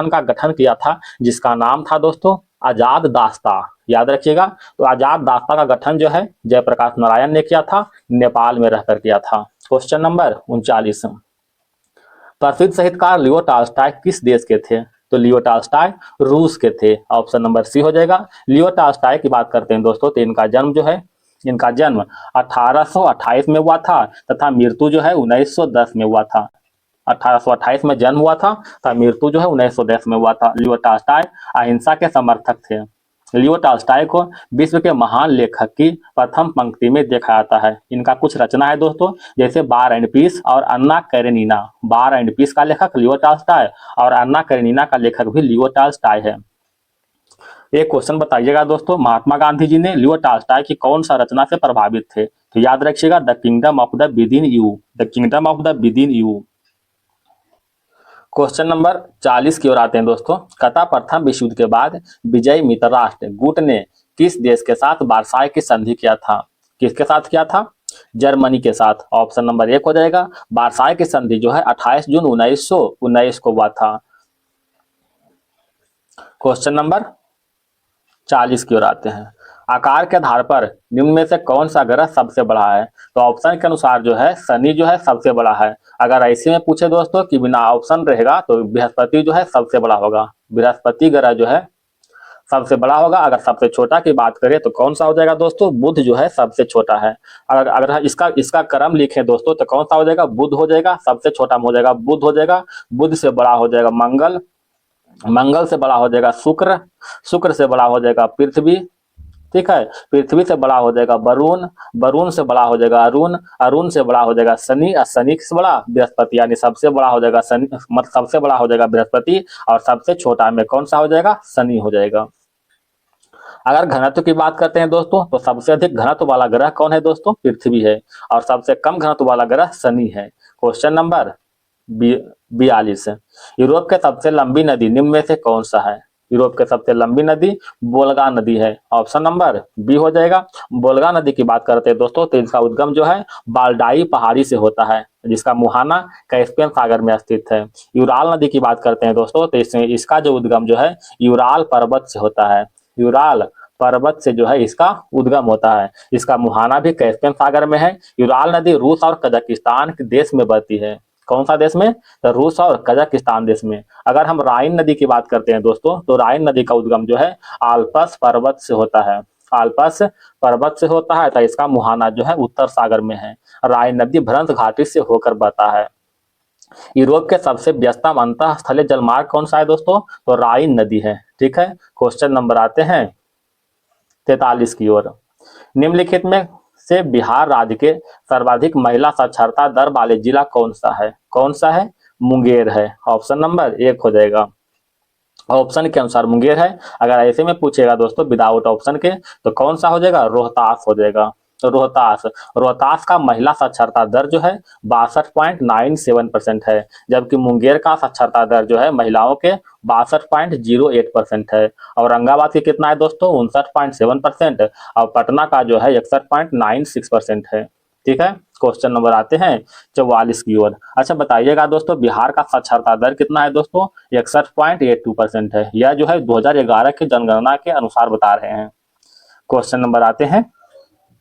का गठन किया था, जिसका नाम था दोस्तों आजाद दास्ता। याद रखिएगा। तो आजाद दास्ता का गठन जो है जयप्रकाश नारायण ने किया था, नेपाल में रहकर किया था। क्वेश्चन नंबर 39, प्रसिद्ध साहित्यकार लियो टॉल्स्टॉय किस देश के थे? तो लियो टॉल्स्टॉय रूस के थे। ऑप्शन नंबर सी हो जाएगा। लियो टॉल्स्टॉय की बात करते हैं दोस्तों, तो इनका जन्म 1828 में हुआ था तथा मृत्यु जो है 1910 में हुआ था। 1828 में जन्म हुआ था तथा मृत्यु जो है 1910 में हुआ था। लियो टॉल्स्टॉय अहिंसा के समर्थक थे। लियो टॉल्स्टॉय को विश्व के महान लेखक की प्रथम पंक्ति में देखा जाता है। इनका कुछ रचना है दोस्तों, जैसे बार एंड पीस और अन्ना कैरेनिना। बार एंड पीस का लेखक लियो टॉल्स्टॉय और अन्ना कैरेनिना का लेखक भी लियो टॉल्स्टॉय है। एक क्वेश्चन बताइएगा दोस्तों, महात्मा गांधी जी ने लियो टॉल्स्टॉय की कौन सा रचना से प्रभावित थे? तो याद रखिएगा, the kingdom of the with in you. The kingdom of the with in you. Question number 40 की ओर आते हैं दोस्तों। कथा प्रथम विश्व युद्ध के बाद विजयी मित्र राष्ट्र गुट ने किस देश के साथ वार्साय की संधि किया था? किसके साथ किया था? जर्मनी के साथ। ऑप्शन नंबर 1 हो जाएगा। वार्साय की संधि जो है 28 जून 1919 को हुआ था। क्वेश्चन नंबर 40 की ओर आते हैं। आकार के आधार पर निम्न में से कौन सा ग्रह सबसे बड़ा है? तो ऑप्शन के अनुसार जो है शनि जो है सबसे बड़ा है। अगर ऐसे में पूछे दोस्तों कि बिना ऑप्शन रहेगा तो बृहस्पति जो है सबसे बड़ा होगा। बृहस्पति ग्रह जो है सबसे बड़ा होगा। अगर सबसे छोटा की बात करें तो कौन सा हो जाएगा दोस्तों? बुध जो है सबसे छोटा है। अगर इसका क्रम लिखें दोस्तों तो कौन सा हो जाएगा? बुध हो जाएगा। सबसे छोटा में हो जाएगा बुध हो जाएगा। बुध से बड़ा हो जाएगा मंगल। मंगल से बड़ा हो जाएगा शुक्र। शुक्र से बड़ा हो जाएगा पृथ्वी। ठीक है। पृथ्वी से बड़ा हो जाएगा वरुण। वरुण से बड़ा हो जाएगा अरुण। अरुण से बड़ा हो जाएगा शनि और शनि से बड़ा बृहस्पति। यानी सबसे बड़ा हो जाएगा शनि, मतलब सबसे बड़ा हो जाएगा बृहस्पति और सबसे छोटा में कौन सा हो जाएगा? शनि हो जाएगा। अगर घनत्व की बात करते हैं दोस्तों तो सबसे अधिक घनत्व वाला ग्रह कौन है दोस्तों? पृथ्वी है। और सबसे कम घनत्व वाला ग्रह शनि है। क्वेश्चन नंबर 42, यूरोप के सबसे लंबी नदी निम्न में से कौन सा है? यूरोप के सबसे लंबी नदी वोल्गा नदी है। ऑप्शन नंबर बी हो जाएगा। वोल्गा नदी की बात करते हैं दोस्तों तो इसका उद्गम जो है बाल्डाई पहाड़ी से होता है, जिसका मुहाना कैस्पियन सागर में स्थित है। यूराल नदी की बात करते हैं दोस्तों तो इसका जो उद्गम जो है यूराल पर्वत से होता है। यूराल पर्वत से जो है इसका उद्गम होता है। इसका मुहाना भी कैस्पियन सागर में है। यूराल नदी रूस और कजाकिस्तान के देश में बहती है। कौन सा देश में? तो रूस और कजाकिस्तान देश में। अगर हम राइन नदी की बात करते हैं दोस्तों तो राइन नदी का उद्गम जो है आल्पस पर्वत से होता है। आल्पस पर्वत से होता है तो इसका मुहाना जो है उत्तर सागर में है। राइन नदी भ्रंश घाटी से होकर बहता है। यूरोप के सबसे व्यस्तम अंतःस्थलीय जलमार्ग कौन सा है दोस्तों? तो राइन नदी है। ठीक है। क्वेश्चन नंबर आते हैं 43 की ओर। निम्नलिखित में से बिहार राज्य के सर्वाधिक महिला साक्षरता दर वाले जिला कौन सा है? कौन सा है? मुंगेर है। ऑप्शन नंबर 1 हो जाएगा। ऑप्शन के अनुसार मुंगेर है। अगर ऐसे में पूछेगा दोस्तों विदाउट ऑप्शन के तो कौन सा हो जाएगा? रोहतास हो जाएगा। तो रोहतास का महिला साक्षरता दर जो है 62.97% है, जबकि मुंगेर का साक्षरता दर जो है महिलाओं के 62.08% है। औरंगाबाद के कितना है दोस्तों? 59.7%। और पटना का जो है 61.96% है। ठीक है। क्वेश्चन नंबर आते हैं 44 की ओर। अच्छा बताइएगा दोस्तों बिहार का साक्षरता दर कितना है दोस्तों? 61.82% है। यह जो है 2011 की जनगणना के अनुसार बता रहे हैं। क्वेश्चन नंबर आते हैं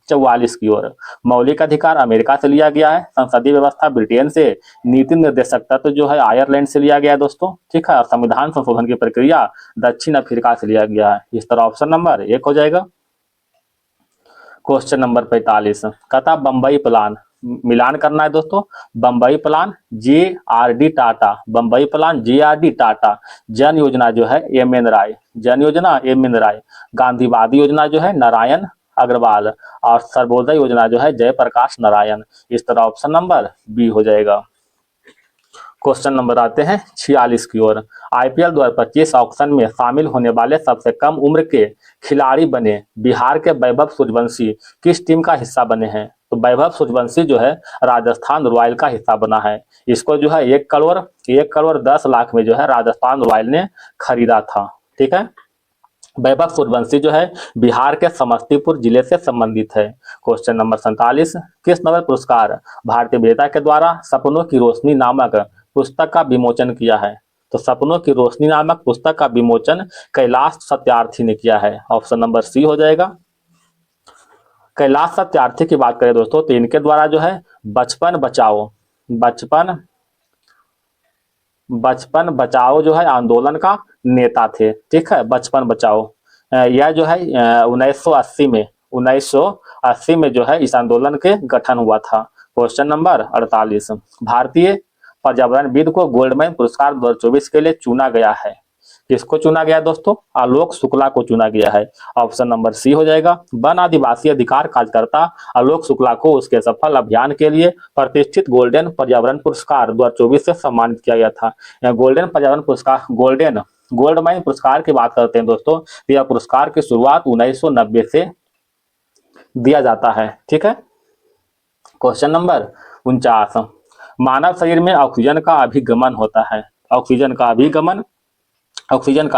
44 की ओर। मौलिक अधिकार अमेरिका से लिया गया है। संसदीय व्यवस्था ब्रिटेन से। नीति निर्देशक तत्व जो है आयरलैंड से लिया गया है दोस्तों। ठीक है। और संविधान संशोधन की प्रक्रिया दक्षिण अफ्रीका से लिया गया है। इस तरह ऑप्शन नंबर 1 हो जाएगा। क्वेश्चन नंबर 45, कथा बम्बई प्लान मिलान करना है दोस्तों। Bombay plan JRD Tata. Bombay plan JRD Tata. जन योजना जो है MN राय। जन योजना MN राय। गांधीवादी योजना जो है नारायण अग्रवाल। और सर्वोदय योजना जो है जयप्रकाश नारायण। इस तरह ऑप्शन नंबर बी हो जाएगा। क्वेश्चन नंबर आते हैं 46 की ओर। IPL 2025 ऑक्शन में शामिल होने वाले सबसे कम उम्र के खिलाड़ी बने बिहार के वैभव सूर्यवंशी किस टीम का हिस्सा बने हैं? तो वैभव सूर्यवंशी जो है राजस्थान रॉयल का हिस्सा बना है। इसको जो है 1 करोड़ 10 लाख में जो है राजस्थान रॉयल ने खरीदा था। ठीक है, वैभव सूर्यवंशी जो है बिहार के समस्तीपुर जिले से संबंधित है। क्वेश्चन नंबर 47, किस नोबेल पुरस्कार भारतीय विजेता के द्वारा सपनों की रोशनी नामक पुस्तक का विमोचन किया है? तो सपनों की रोशनी नामक पुस्तक का विमोचन कैलाश सत्यार्थी ने किया है। ऑप्शन नंबर सी हो जाएगा। कैलाश सत्यार्थी की बात करें दोस्तों तो इनके द्वारा जो है बचपन बचाओ बचपन बचपन बचाओ जो है आंदोलन का नेता थे। ठीक है, बचपन बचाओ यह जो है 1980 में जो है इस आंदोलन के गठन हुआ था। क्वेश्चन नंबर 48, भारतीय पर्यावरणविद को गोल्डमैन पुरस्कार 2024 के लिए चुना गया है। किसको चुना गया दोस्तों? आलोक शुक्ला को चुना गया है। ऑप्शन नंबर सी हो जाएगा। वन आदिवासी अधिकार कार्यकर्ता आलोक शुक्ला को उसके सफल अभियान के लिए प्रतिष्ठित गोल्डन पर्यावरण पुरस्कार 2024 से सम्मानित किया गया था। गोल्डन पर्यावरण पुरस्कार गोल्डमैन पुरस्कार की बात करते हैं दोस्तों, यह पुरस्कार की शुरुआत 1990 से दिया जाता है। ठीक है, क्वेश्चन नंबर 49, मानव शरीर में ऑक्सीजन का अभिगमन होता है। ऑक्सीजन का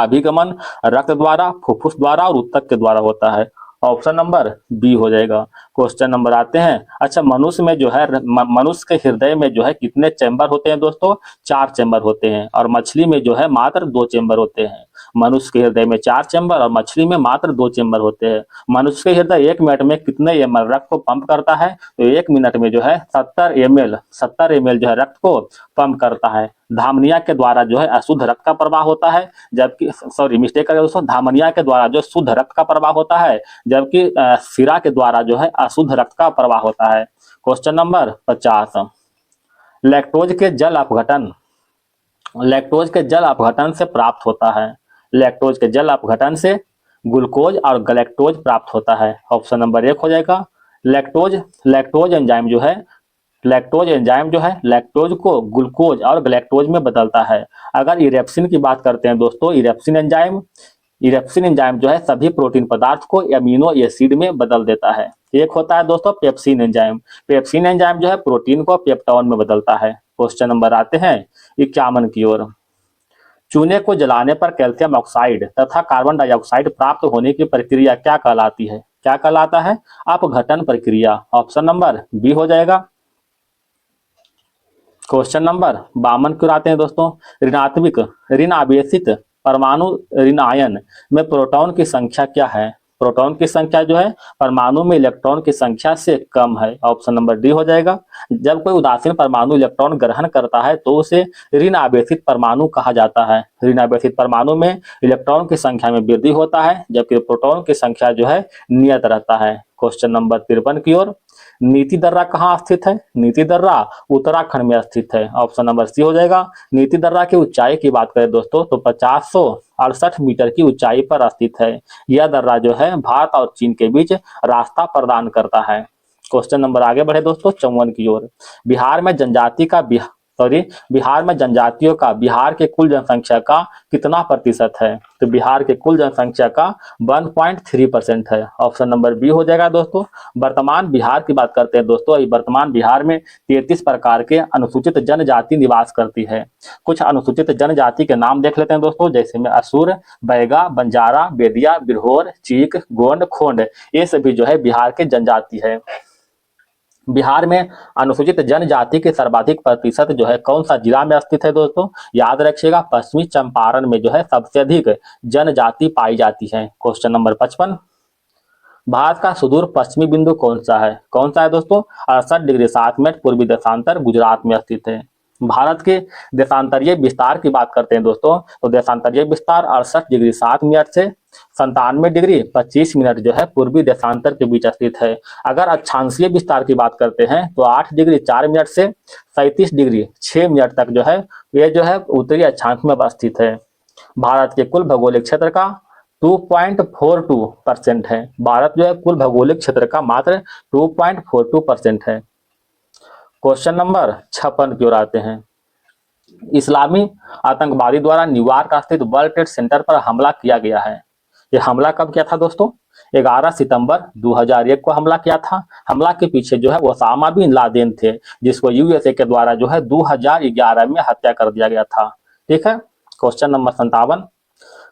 अभिगमन रक्त द्वारा, फुफ्फुस द्वारा और ऊतक के द्वारा होता है। ऑप्शन नंबर बी हो जाएगा। क्वेश्चन नंबर आते हैं, अच्छा मनुष्य में जो है मनुष्य के हृदय में जो है कितने चैम्बर होते हैं दोस्तों? 4 चैम्बर होते हैं और मछली में जो है मात्र 2 चैम्बर होते हैं। मनुष्य के हृदय में 4 चैम्बर और मछली में मात्र 2 चैम्बर होते हैं। मनुष्य के हृदय 1 मिनट में कितने ml रक्त को पंप करता है? तो 1 मिनट में जो है 70 ml जो है रक्त को पंप करता है। धामनिया के द्वारा जो है अशुद्ध रक्त का प्रवाह होता है, जबकि मिस्टेक कर दोस्तों, धामनिया के द्वारा जो शुद्ध रक्त का प्रवाह होता है, जबकि सिरा के द्वारा जो है अशुद्ध रक्त का प्रवाह होता है। क्वेश्चन नंबर 50, लैक्टोज के जल अपघटन से प्राप्त होता है। लैक्टोज के जल अपघटन से ग्लूकोज और गलैक्टोज प्राप्त होता है। ऑप्शन नंबर 1 हो जाएगा। लैक्टोज एंजाइम जो है लैक्टोज को ग्लूकोज और गलैक्टोज में बदलता है। अगर इरेप्सिन की बात करते हैं दोस्तों, इरेप्सिन एंजाइम जो है सभी प्रोटीन पदार्थ को एमिनो एसिड में बदल देता है। एक होता है दोस्तों पेप्सिन एंजाइम जो है प्रोटीन को पेप्टोन में बदलता है। क्वेश्चन नंबर आते हैं 51 की ओर। चूने को जलाने पर कैल्शियम ऑक्साइड तथा कार्बन डाइऑक्साइड प्राप्त होने की प्रक्रिया क्या कहलाता है? अपघटन प्रक्रिया। ऑप्शन नंबर बी हो जाएगा। क्वेश्चन नंबर 52 की ओर आते हैं दोस्तों। ऋण आवेशित परमाणु ऋण आयन में प्रोटॉन की संख्या क्या है? प्रोटॉन की संख्या जो है परमाणु में इलेक्ट्रॉन की संख्या से कम है। ऑप्शन नंबर डी हो जाएगा। जब कोई उदासीन परमाणु इलेक्ट्रॉन ग्रहण करता है तो उसे ऋण आवेशित परमाणु कहा जाता है। ऋण आवेशित परमाणु में इलेक्ट्रॉन की संख्या में वृद्धि होता है, जबकि प्रोटॉन की संख्या जो है नियत रहता है। क्वेश्चन नंबर 53 की ओर। नीति दर्रा कहाँ स्थित है? नीति दर्रा उत्तराखंड में स्थित है। ऑप्शन नंबर सी हो जाएगा। नीति दर्रा की ऊंचाई की बात करें दोस्तों तो 5068 मीटर की ऊंचाई पर स्थित है। यह दर्रा जो है भारत और चीन के बीच रास्ता प्रदान करता है। क्वेश्चन नंबर आगे बढ़े दोस्तों 54 की ओर। बिहार में जनजातियों का बिहार के कुल जनसंख्या का कितना प्रतिशत है? तो बिहार के कुल जनसंख्या का 1.3% है। ऑप्शन नंबर बी हो जाएगा दोस्तों। वर्तमान बिहार की बात करते हैं दोस्तों, वर्तमान बिहार में 33 प्रकार के अनुसूचित जनजाति निवास करती है। कुछ अनुसूचित जनजाति के नाम देख लेते हैं दोस्तों, जैसे में असुर, बैगा, बंजारा, बेदिया, बिरहोर, चीक, गोंड, खोंड, ये सभी जो है बिहार के जनजाति है। बिहार में अनुसूचित जनजाति के सर्वाधिक प्रतिशत जो है कौन सा जिला में स्थित है दोस्तों? याद रखिएगा पश्चिमी चंपारण में जो है सबसे अधिक जनजाति पाई जाती है। क्वेश्चन नंबर 55, भारत का सुदूर पश्चिमी बिंदु कौन सा है दोस्तों? 68°7' पूर्वी देशांतर गुजरात में स्थित है। भारत के देशांतरीय विस्तार की बात करते हैं दोस्तों, तो देशांतरीय विस्तार 68°7' से 97°25' जो है पूर्वी देशांतर के बीच स्थित है। अगर अक्षांशीय विस्तार की बात करते हैं तो 8°4' से 37°6' तक जो है ये जो है उत्तरी अक्षांश में स्थित है। भारत के कुल भौगोलिक क्षेत्र का 2.42% है। भारत जो है कुल भौगोलिक क्षेत्र का मात्र 2.42% है। क्वेश्चन नंबर 56 की ओर आते हैं। इस्लामी आतंकवादी द्वारा न्यूयॉर्क स्थित वर्ल्ड ट्रेड सेंटर पर हमला किया गया है। ये हमला कब किया था दोस्तों? 11 सितंबर 2001 को हमला किया था। हमला के पीछे जो है ओसामा बिन लादेन थे, जिसको यूएसए के द्वारा जो है 2011 में हत्या कर दिया गया था। ठीक है। क्वेश्चन नंबर 57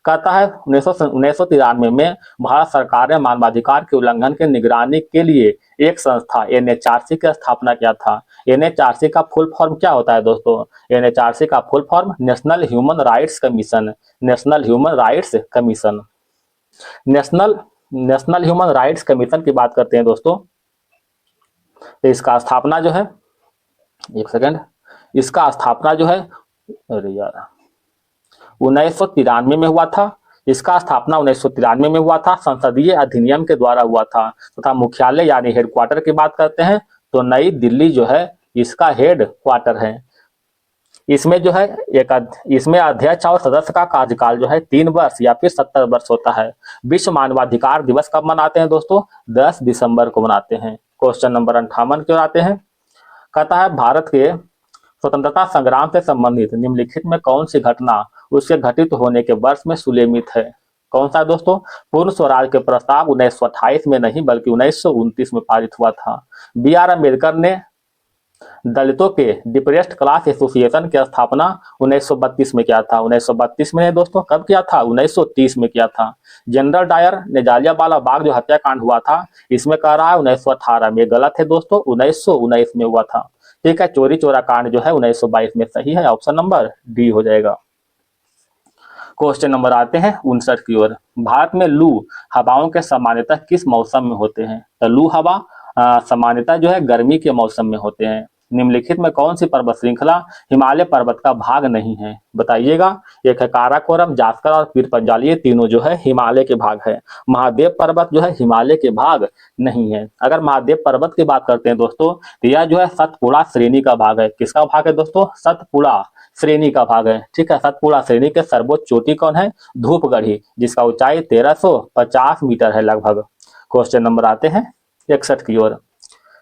कहता है 1993 में भारत सरकार ने मानवाधिकार के उल्लंघन के निगरानी के लिए एक संस्था एनएचआरसी की स्थापना किया था। एनएचआरसी का फुल फॉर्म क्या होता है दोस्तों? एनएचआरसी का full form national human rights commission. National human rights commission. National national human rights commission की बात करते हैं दोस्तों, तो इसका स्थापना जो है, एक सेकेंड, इसका स्थापना जो है, अरे यार, 1993 में हुआ था। इसका स्थापना 1993 में हुआ था, संसदीय अधिनियम के द्वारा हुआ था तथा मुख्यालय यानी हेडक्वार्टर की बात करते हैं तो नई दिल्ली जो है इसका हेड क्वार्टर है। इसमें जो है इसमें अध्यक्ष और सदस्य का कार्यकाल जो है 3 वर्ष या फिर 70 वर्ष होता है। विश्व मानवाधिकार दिवस कब मनाते हैं दोस्तों? 10 दिसंबर को मनाते हैं। क्वेश्चन नंबर 58 क्यों आते हैं? कहता है भारत के स्वतंत्रता संग्राम से संबंधित निम्नलिखित में कौन सी घटना उसके घटित होने के वर्ष में सुलेमित है? कौन सा दोस्तों? पूर्ण स्वराज के प्रस्ताव 1928 में नहीं बल्कि 1929 में पारित हुआ था। बी आर अम्बेडकर ने दलितों के डिप्रेस्ड क्लास एसोसिएशन की स्थापना 1932 में किया था। 1932 में दोस्तों कब किया था? 1930 में किया था। जनरल डायर ने जालियांवाला बाग जो हत्याकांड हुआ था, इसमें कह रहा है 1918 में, गलत है दोस्तों, 1919 में हुआ था। ठीक है। चोरी चोरा कांड जो है 1922 में सही है, ऑप्शन नंबर डी हो जाएगा। क्वेश्चन नंबर आते हैं 59 की ओर। भारत में लू हवाओं के सामान्यतः किस मौसम में होते हैं? तो लू हवा सामान्यतः जो है गर्मी के मौसम में होते हैं। निम्नलिखित में कौन सी पर्वत श्रृंखला हिमालय पर्वत का भाग नहीं है? बताइएगा। एक है काराकोरम, जास्कर और पीर पंजाली, ये तीनों जो है हिमालय के भाग है। महादेव पर्वत जो है हिमालय के भाग नहीं है। अगर महादेव पर्वत की बात करते हैं दोस्तों तो यह जो है सतपुड़ा श्रेणी का भाग है। किसका भाग है दोस्तों? सतपुड़ा श्रेणी का भाग है। ठीक है। सतपुड़ा श्रेणी के सर्वोच्च चोटी कौन है? धूपगढ़ी, जिसका ऊंचाई 1350 मीटर है लगभग। क्वेश्चन नंबर आते हैं 61 की ओर।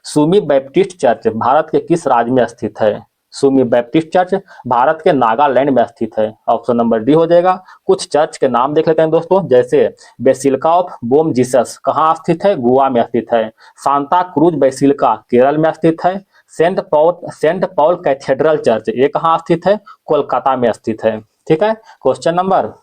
सुमी बैप्टिस्ट चर्च भारत के किस राज्य में स्थित है? सुमी बैप्टिस्ट चर्च भारत के नागालैंड में स्थित है। ऑप्शन नंबर डी हो जाएगा। कुछ चर्च के नाम देख लेते हैं दोस्तों, जैसे बेसिलिका ऑफ बोम जीसस कहाँ स्थित है? गोवा में स्थित है। सांता क्रूज बेसिलिका केरल में स्थित है। सेंट पॉल कैथेड्रल चर्च ये कहाँ स्थित है? कोलकाता में स्थित है। ठीक है। क्वेश्चन नंबर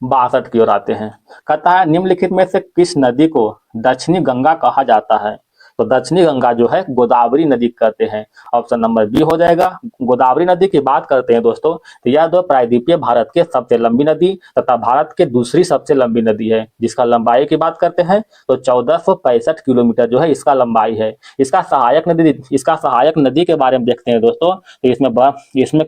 62 की ओर आते हैं। कहता है निम्नलिखित में से किस नदी को दक्षिणी गंगा कहा जाता है? तो दक्षिणी गंगा जो है गोदावरी नदी कहते हैं। ऑप्शन नंबर बी हो जाएगा। गोदावरी नदी की बात करते हैं दोस्तों तो यह दो प्रायद्वीपीय भारत के सबसे लंबी नदी तथा भारत के दूसरी सबसे लंबी नदी है। जिसका लंबाई की बात करते हैं तो 1465 किलोमीटर जो है इसका लंबाई है। इसका सहायक नदी के बारे में देखते हैं दोस्तों तो इसमें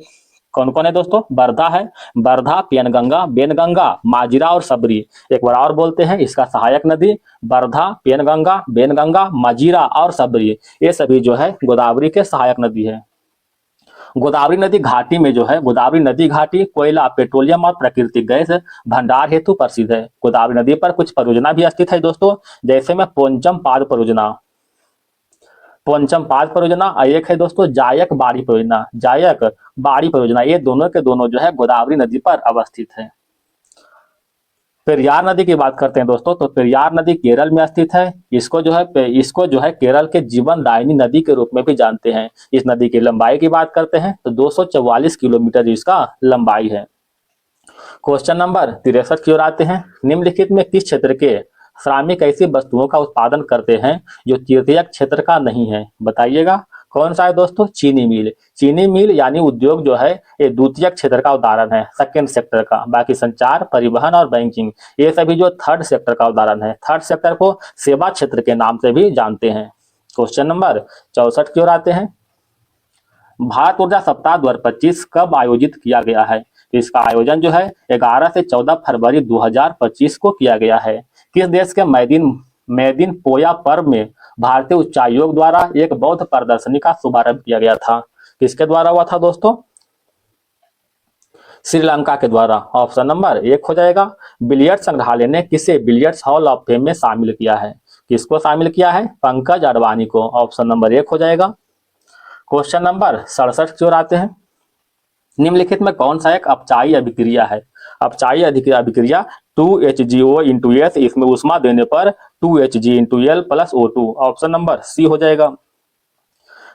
कौन कौन है दोस्तों? वर्धा है, वर्धा, पेनगंगा, बेनगंगा, माजिरा और सबरी। एक बार और बोलते हैं, इसका सहायक नदी वर्धा, पेनगंगा, बेनगंगा, माजिरा और सबरी, ये सभी जो है गोदावरी के सहायक नदी है। गोदावरी नदी घाटी में जो है, गोदावरी नदी घाटी कोयला, पेट्रोलियम और प्राकृतिक गैस भंडार हेतु प्रसिद्ध है। गोदावरी नदी पर कुछ परियोजना भी स्थित है दोस्तों, जैसे में पोंचम पाद परियोजना, और एक है दोस्तों जायक बाड़ी परियोजना। ये दोनों के दोनों जो है गोदावरी नदी पर अवस्थित है। पेरियार नदी की बात करते हैं दोस्तों तो पेरियार नदी केरल में स्थित है। इसको जो है केरल के जीवनदायिनी नदी के रूप में भी जानते हैं। इस नदी की लंबाई की बात करते हैं तो 244 किलोमीटर इसका लंबाई है। क्वेश्चन नंबर 63 की ओर आते हैं। निम्नलिखित में किस क्षेत्र के श्रमिक ऐसी वस्तुओं का उत्पादन करते हैं जो तृतीयक क्षेत्र का नहीं है? बताइएगा। कौन सा है दोस्तों? चीनी मिल यानी उद्योग जो है ये द्वितीयक क्षेत्र का उदाहरण है, सेकेंड सेक्टर का। बाकी संचार, परिवहन और बैंकिंग ये सभी जो थर्ड सेक्टर का उदाहरण है। थर्ड सेक्टर को सेवा क्षेत्र के नाम से भी जानते हैं। क्वेश्चन नंबर 64 की ओर आते हैं। भारत ऊर्जा सप्ताह 2025 कब आयोजित किया गया है? तो इसका आयोजन जो है 11 से 14 फरवरी 2025 को किया गया है। किस देश के मैदिन पोया पर्व में भारतीय उच्चायोग द्वारा एक बौद्ध प्रदर्शनी का शुभारंभ किया गया था? किसके द्वारा हुआ था दोस्तों? श्रीलंका के द्वारा। ऑप्शन नंबर 1 हो जाएगा। बिलियर्ड संग्रहालय ने किसे बिलियर्ड्स हॉल ऑफ फेम में शामिल किया है? किसको शामिल किया है? पंकज अडवाणी को। ऑप्शन नंबर 1 हो जाएगा। क्वेश्चन नंबर 67 की ओर आते हैं। निम्नलिखित में कौन सा एक अपचायी अभिक्रिया है? अपचायी अभिक्रिया 2HgO इंटू एस, इसमें ऊष्मा देने पर 2Hg into L plus O2। Option number C हो जाएगा।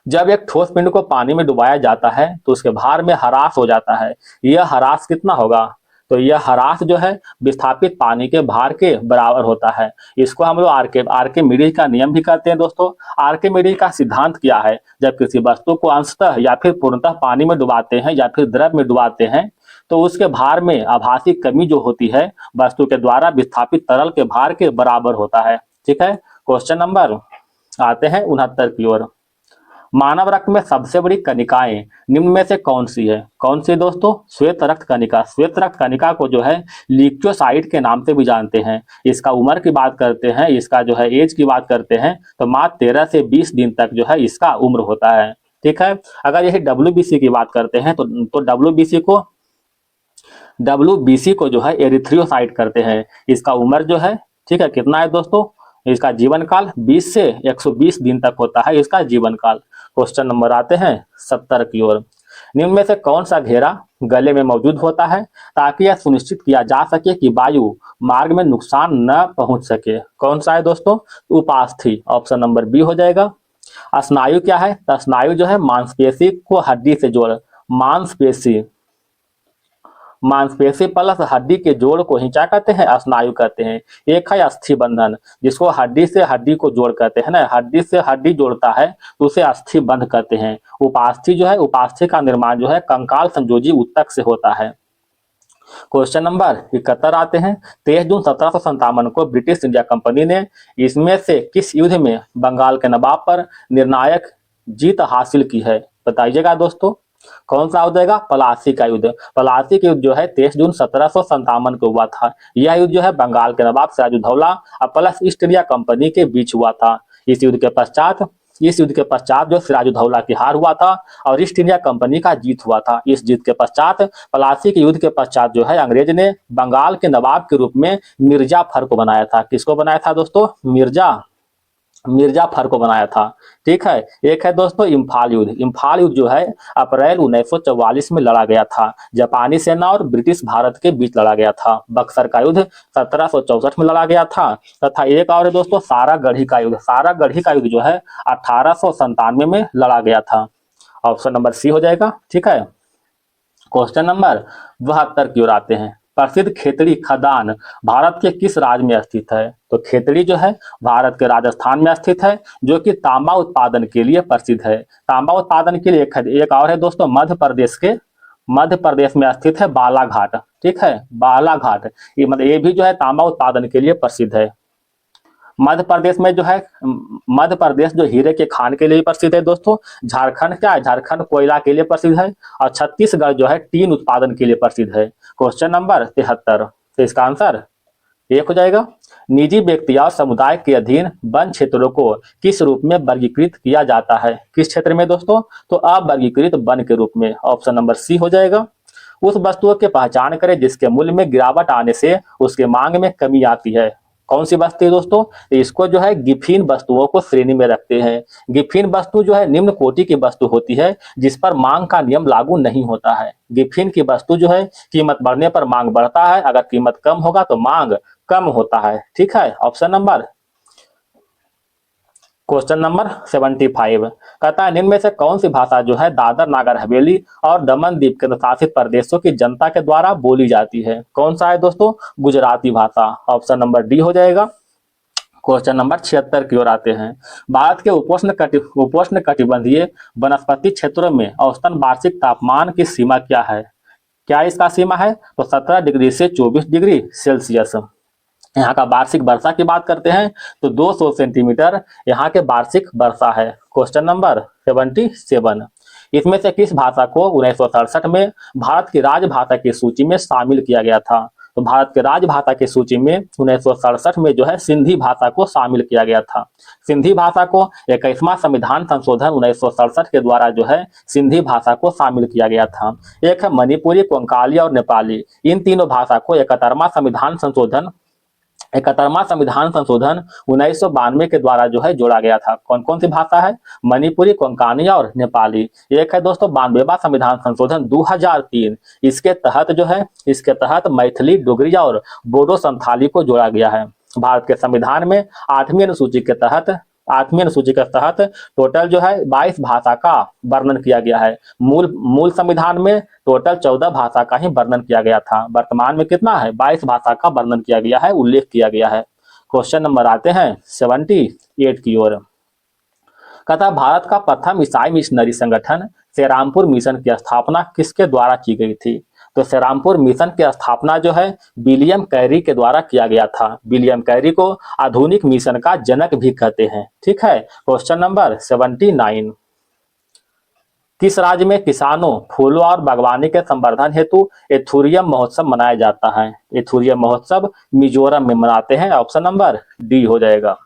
जब एक ठोस पिंड को पानी में डुबाया जाता है तो उसके भार में ह्रास हो जाता है। यह ह्रास कितना होगा? तो यह ह्रास जो है विस्थापित पानी के भार के बराबर होता है। इसको हम लोग आर्किमिडीज का नियम भी कहते हैं दोस्तों। आर्किमिडीज का सिद्धांत क्या है? जब किसी वस्तु को अंशतः या फिर पूर्णतः पानी में डुबाते हैं या फिर द्रव में डुबाते हैं तो उसके भार में आभासी कमी जो होती है वस्तु के द्वारा विस्थापित तरल के भार के बराबर होता है। ठीक है। क्वेश्चन नंबर आते हैं 69 की ओर। मानव रक्त में सबसे बड़ी कनिकाएं निम्न में से कौन सी है? कौन सी दोस्तों? श्वेत रक्त कनिका। श्वेत रक्त कनिका को जो है ल्यूकोसाइट के नाम से भी जानते हैं। इसका उम्र की बात करते हैं, इसका जो है एज की बात करते हैं तो मात्र 13 से 20 दिन तक जो है इसका उम्र होता है। ठीक है। अगर यही WBC की बात करते हैं तो WBC को जो है एरिथ्रियोसाइट करते हैं। इसका उम्र जो है, ठीक है, कितना है दोस्तों? इसका जीवन काल 20 से 120 दिन तक होता है इसका जीवन काल। क्वेश्चन नंबर आते हैं 70 की ओर। निम्न में से कौन सा घेरा गले में मौजूद होता है ताकि यह सुनिश्चित किया जा सके कि वायु मार्ग में नुकसान न पहुंच सके? कौन सा है दोस्तों? उपास्थि। ऑप्शन नंबर बी हो जाएगा। स्नायु क्या है? तो स्नायु जो है मांसपेशी को हड्डी से जोड़, मांसपेशी प्लस हड्डी के जोड़ को ही क्या कहते हैं? स्नायु कहते हैं। एक है अस्थि बंधन, जिसको हड्डी से हड्डी को जोड़ कहते हैं ना, हड्डी से हड्डी जोड़ता है तो उसे अस्थि बंध कहते हैं। उपास्थि जो है, उपास्थि का निर्माण जो है कंकाल संयोजी ऊतक से होता है। क्वेश्चन नंबर 71 आते हैं। 23 जून 1757 को ब्रिटिश इंडिया कंपनी ने इसमें से किस युद्ध में बंगाल के नवाब पर निर्णायक जीत हासिल की है? बताइएगा दोस्तों। कौन सा हो जाएगा? प्लासी का युद्ध। प्लासी का युद्ध जो है 23 जून 1757 को हुआ था। यह युद्ध जो है बंगाल के नवाब सिराजुद्दौला और प्लस ईस्ट इंडिया कंपनी के बीच हुआ था। इस युद्ध के पश्चात जो सिराजुद्दौला की हार हुआ था और ईस्ट इंडिया कंपनी का जीत हुआ था। इस जीत के पश्चात, प्लासी के युद्ध के पश्चात जो है अंग्रेज ने बंगाल के नवाब के रूप में मिर्जा फर को बनाया था। किसको बनाया था दोस्तों? मिर्जा फर को बनाया था। ठीक है। एक है दोस्तों इम्फाल युद्ध। इम्फाल युद्ध जो है अप्रैल 1944 में लड़ा गया था। जापानी सेना और ब्रिटिश भारत के बीच लड़ा गया था। बक्सर का युद्ध 1764 में लड़ा गया था। तथा एक और है दोस्तों सारागढ़ी का युद्ध। सारागढ़ी का युद्ध जो है 1897 में लड़ा गया था। ऑप्शन नंबर सी हो जाएगा। ठीक है। क्वेश्चन नंबर 72 की ओर आते हैं। प्रसिद्ध खेतड़ी खदान भारत के किस राज्य में स्थित है? तो खेतड़ी जो है भारत के राजस्थान में स्थित है, जो कि तांबा उत्पादन के लिए प्रसिद्ध है। तांबा उत्पादन के लिए एक और है दोस्तों मध्य प्रदेश में स्थित है बालाघाट। ठीक है, बालाघाट। ये मतलब ये भी जो है तांबा उत्पादन के लिए प्रसिद्ध है। मध्य प्रदेश में जो है, मध्य प्रदेश जो हीरे के खान के लिए प्रसिद्ध है दोस्तों। झारखंड क्या है? झारखंड कोयला के लिए प्रसिद्ध है। और छत्तीसगढ़ जो है टीन उत्पादन के लिए प्रसिद्ध है। Question number 73। तो इसका आंसर एक हो जाएगा। निजी व्यक्ति और समुदाय के अधीन वन क्षेत्रों को किस रूप में वर्गीकृत किया जाता है? किस क्षेत्र में दोस्तों? तो अवर्गीकृत वन के रूप में। ऑप्शन नंबर सी हो जाएगा। उस वस्तुओं की पहचान करें जिसके मूल्य में गिरावट आने से उसके मांग में कमी आती है। कौन सी वस्तु है दोस्तों? इसको जो है गिफिन वस्तुओं को श्रेणी में रखते हैं। गिफिन वस्तु जो है निम्न कोटि की वस्तु होती है जिस पर मांग का नियम लागू नहीं होता है। गिफिन की वस्तु जो है कीमत बढ़ने पर मांग बढ़ता है, अगर कीमत कम होगा तो मांग कम होता है। ठीक है। ऑप्शन नंबर क्वेश्चन नंबर 75 कहता है निम्न में से कौन सी भाषा जो है दादर नागर हवेली और दमन दीप केंद्र शासित प्रदेशों की जनता के द्वारा बोली जाती है? कौन सा है दोस्तों? गुजराती भाषा। ऑप्शन नंबर डी हो जाएगा। क्वेश्चन नंबर 76 की ओर आते हैं। भारत के उपोष्ण कटिबंधीय वनस्पति क्षेत्रों में औसतन वार्षिक तापमान की सीमा क्या है? क्या इसका सीमा है? तो 17 डिग्री से 24 डिग्री सेल्सियस। यहाँ का वार्षिक वर्षा की बात करते हैं तो 200 सेंटीमीटर यहाँ के वार्षिक वर्षा है। Question number 77। इसमें से किस भाषा को 1967 में भारत की राजभाषा की सूची में शामिल किया गया था? तो भारत के राजभाषा की सूची में 1967 में जो है सिंधी भाषा को शामिल किया गया था। सिंधी भाषा को 21वां संविधान संशोधन 1967 के द्वारा जो है सिंधी भाषा को शामिल किया गया था। एक है मणिपुरी, कोंकाली और नेपाली। इन तीनों भाषा को 71वां संविधान संशोधन 71वां संविधान संशोधन 1992 के द्वारा जो है जोड़ा गया था। कौन कौन सी भाषा है? मणिपुरी, कोंकणी और नेपाली। एक है दोस्तों 92वां संविधान संशोधन 2003। इसके तहत मैथिली, डोगरी और बोडो संथाली को जोड़ा गया है। भारत के संविधान में 8वीं अनुसूची के तहत टोटल जो है 22 भाषा का वर्णन किया गया है। मूल मूल संविधान में टोटल 14 भाषा का ही वर्णन किया गया था। वर्तमान में कितना है? 22 भाषा का वर्णन किया गया है, उल्लेख किया गया है। क्वेश्चन नंबर आते हैं 78 की ओर। कहता भारत का प्रथम ईसाई मिशनरी संगठन सेरामपुर मिशन की स्थापना किसके द्वारा की गई थी? तो सेरामपुर मिशन की स्थापना जो है विलियम कैरी के द्वारा किया गया था। विलियम कैरी को आधुनिक मिशन का जनक भी कहते हैं। ठीक है। Question number 79। किस राज्य में किसानों, फूलों और बागवानी के संवर्धन हेतु एथुरियम महोत्सव मनाया जाता है? एथुरियम महोत्सव मिजोरम में मनाते हैं। ऑप्शन नंबर डी हो जाएगा।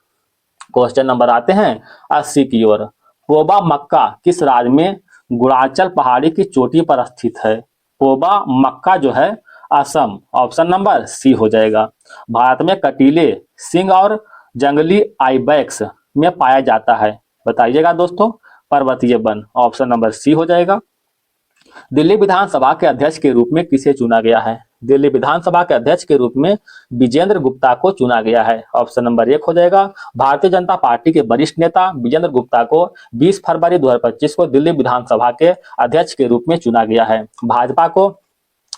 क्वेश्चन नंबर आते हैं 80 की ओर। पोबा मक्का किस राज्य में गुणाचल पहाड़ी की चोटी पर स्थित है? पोबा मक्का जो है असम। ऑप्शन नंबर सी हो जाएगा। भारत में कटीले, सिंह और जंगली आइबैक्स में पाया जाता है। बताइएगा दोस्तों। पर्वतीय वन। ऑप्शन नंबर सी हो जाएगा। दिल्ली विधानसभा के अध्यक्ष के रूप में किसे चुना गया है? दिल्ली विधानसभा के अध्यक्ष के रूप में विजेंद्र गुप्ता को चुना गया है। ऑप्शन नंबर 1 हो जाएगा। भारतीय जनता पार्टी के वरिष्ठ नेता विजेंद्र गुप्ता को 20 फरवरी 2025 को दिल्ली विधानसभा के अध्यक्ष के रूप में चुना गया है। भाजपा को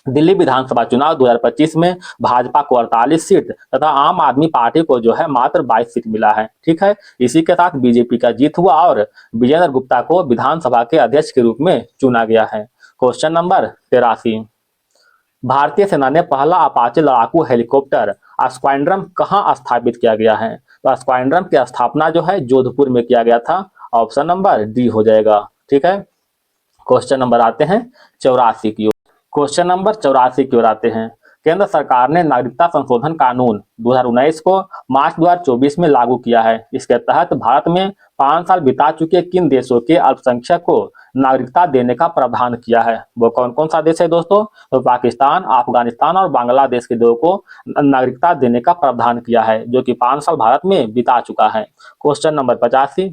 दिल्ली विधानसभा चुनाव 2025 में भाजपा को 48 सीट तथा आम आदमी पार्टी को जो है मात्र 22 सीट मिला है। ठीक है। इसी के साथ बीजेपी का जीत हुआ और विजेंद्र गुप्ता को विधानसभा के अध्यक्ष के रूप में चुना गया है। Question number 83। भारतीय सेना ने पहला अपाचे लड़ाकू हेलीकॉप्टर स्क्वाड्रन कहां स्थापित किया गया है? तो स्क्वाड्रन की स्थापना जो है जोधपुर में किया गया था। ऑप्शन नंबर डी हो जाएगा। ठीक है। क्वेश्चन नंबर आते हैं 84 की ओर। क्वेश्चन नंबर 84 की ओर आते हैं। केंद्र सरकार ने नागरिकता संशोधन कानून 2019 को मार्च 2024 में लागू किया है। इसके तहत भारत में 5 साल बिता चुके किन देशों के अल्पसंख्यक को नागरिकता देने का प्रावधान किया है? वो कौन कौन सा देश है दोस्तों? तो पाकिस्तान, अफगानिस्तान और बांग्लादेश के लोगों को नागरिकता देने का प्रावधान किया है, जो कि 5 साल भारत में बिता चुका है। Question number 85।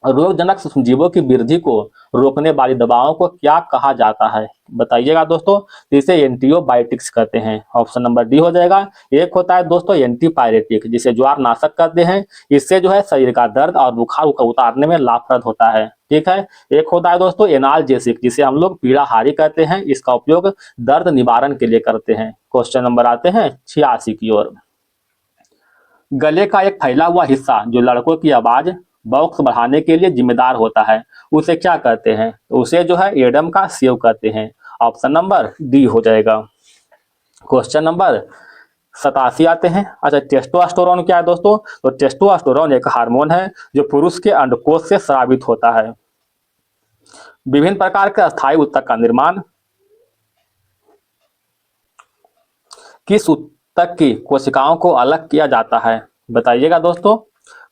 रोगजनक सूक्ष्मजीवों की वृद्धि को रोकने वाली दवाओं को क्या कहा जाता है? बताइएगा दोस्तों। इसे एंटीबायोटिक्स कहते हैं। ऑप्शन नंबर डी हो जाएगा। एक होता है दोस्तों एंटीपायरेटिक, जिसे ज्वार नाशक कहते हैं। इससे जो है शरीर का दर्द और बुखार उतारने में लाभप्रद होता है। ठीक है। एक होता है दोस्तों एनाल्जेसिक, जिसे हम लोग पीड़ाहारी कहते हैं। इसका उपयोग दर्द निवारण के लिए करते हैं। क्वेश्चन नंबर आते हैं 86 की ओर। गले का एक फैला हुआ हिस्सा जो लड़कों की आवाज बॉक्स बढ़ाने के लिए जिम्मेदार होता है, उसे क्या कहते हैं? तो उसे जो है एडम का सेव कहते हैं। ऑप्शन नंबर डी हो जाएगा। क्वेश्चन नंबर 87 आते हैं। अच्छा, टेस्टोस्टेरोन क्या है दोस्तों? तो टेस्टोस्टेरोन एक हार्मोन है जो पुरुष के अंडकोश से स्रावित होता है। विभिन्न प्रकार के अस्थायी ऊतक का निर्माण किस ऊतक की कोशिकाओं को अलग किया जाता है? बताइएगा दोस्तों।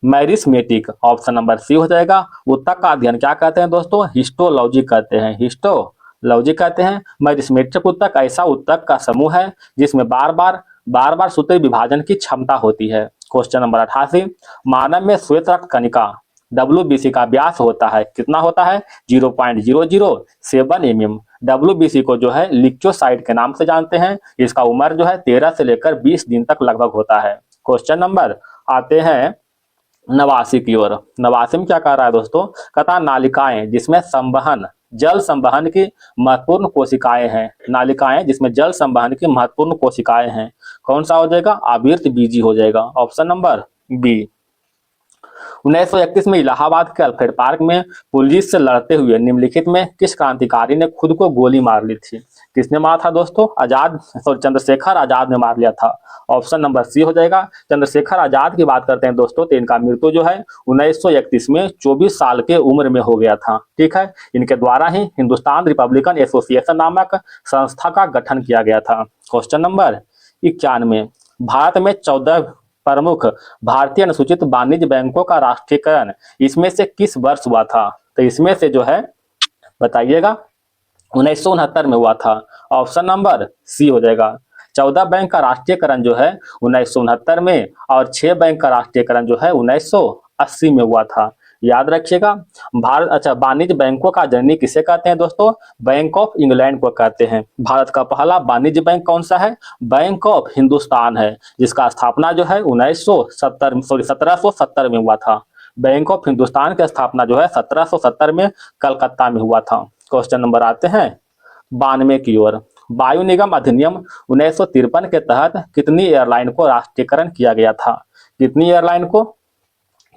मैरिस्मेटिक। ऑप्शन नंबर सी हो जाएगा। ऊतक का अध्ययन क्या कहते हैं दोस्तों? हिस्टोलॉजी कहते हैं। हिस्टोलॉजी कहते हैं। मैरिस्मेटिक ऊतक ऐसा ऊतक का समूह है जिसमें बार बार सूत्री विभाजन की क्षमता होती है। Question number 88। मानव में श्वेत रक्त कणिका WBC का व्यास होता है, कितना होता है? 0.007 mm। WBC को जो है लिक्चोसाइट के नाम से जानते हैं। इसका उम्र जो है 13 से लेकर 20 दिन तक लगभग होता है। क्वेश्चन नंबर आते हैं 89 की ओर। 89 में क्या कह रहा है दोस्तों? कहता नालिकाएं जिसमें संवहन जल संवहन की महत्वपूर्ण कोशिकाएं हैं। नालिकाएं जिसमें जल संवहन की महत्वपूर्ण कोशिकाएं हैं। कौन सा हो जाएगा? आवर्त बीजी हो जाएगा। Option number B. 1931 में इलाहाबाद के अल्फ्रेड पार्क में पुलिस से लड़ते हुए निम्नलिखित में किस क्रांतिकारी ने खुद को गोली मार ली थी? किसने मारा था दोस्तों? चंद्रशेखर आजाद ने मार लिया था। ऑप्शन नंबर सी हो जाएगा। चंद्रशेखर आजाद की बात करते हैं दोस्तों, तो इनका मृत्यु जो है 1931 में 24 साल के उम्र में हो गया था। ठीक है। इनके द्वारा ही हिंदुस्तान रिपब्लिकन एसोसिएशन नामक संस्था का गठन किया गया था। Question number 91। भारत में 14 प्रमुख भारतीय अनुसूचित वाणिज्य बैंकों का राष्ट्रीयकरण इसमें से किस वर्ष हुआ था? तो इसमें से जो है बताइएगा 1969 में हुआ था। ऑप्शन नंबर सी हो जाएगा। 14 बैंक का राष्ट्रीयकरण जो है 1969 में और 6 बैंक का राष्ट्रीयकरण जो है 1980 में हुआ था। याद रखिएगा। वाणिज्य बैंकों का जननी किसे कहते हैं दोस्तों? बैंक ऑफ इंग्लैंड को कहते हैं। भारत का पहला वाणिज्य बैंक कौन सा है? बैंक ऑफ हिंदुस्तान है, जिसका स्थापना जो है 1770 में हुआ था। बैंक ऑफ हिंदुस्तान की स्थापना जो है 1770 में कलकत्ता में हुआ था। क्वेश्चन नंबर आते हैं 92 की ओर। वायु निगम अधिनियम 1953 के तहत कितनी एयरलाइन को राष्ट्रीयकरण किया गया था? कितनी एयरलाइन को?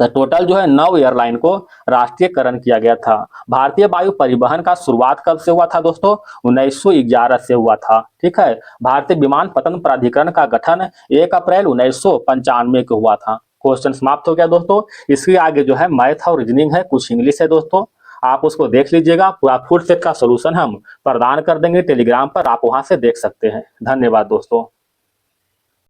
तो टोटल जो है 9 एयरलाइन को राष्ट्रीयकरण किया गया था। भारतीय वायु परिवहन का शुरुआत कब से हुआ था दोस्तों? 1911 से हुआ था। ठीक है। भारतीय विमानपत्तन प्राधिकरण का गठन 1 अप्रैल 1995 को हुआ था। क्वेश्चन समाप्त हो गया दोस्तों। इसके आगे जो है मैथ और रीजनिंग है, कुछ इंग्लिश है दोस्तों, आप उसको देख लीजिएगा। पूरा फुल सेट का सोल्यूशन हम प्रदान कर देंगे टेलीग्राम पर, आप वहां से देख सकते हैं। धन्यवाद दोस्तों।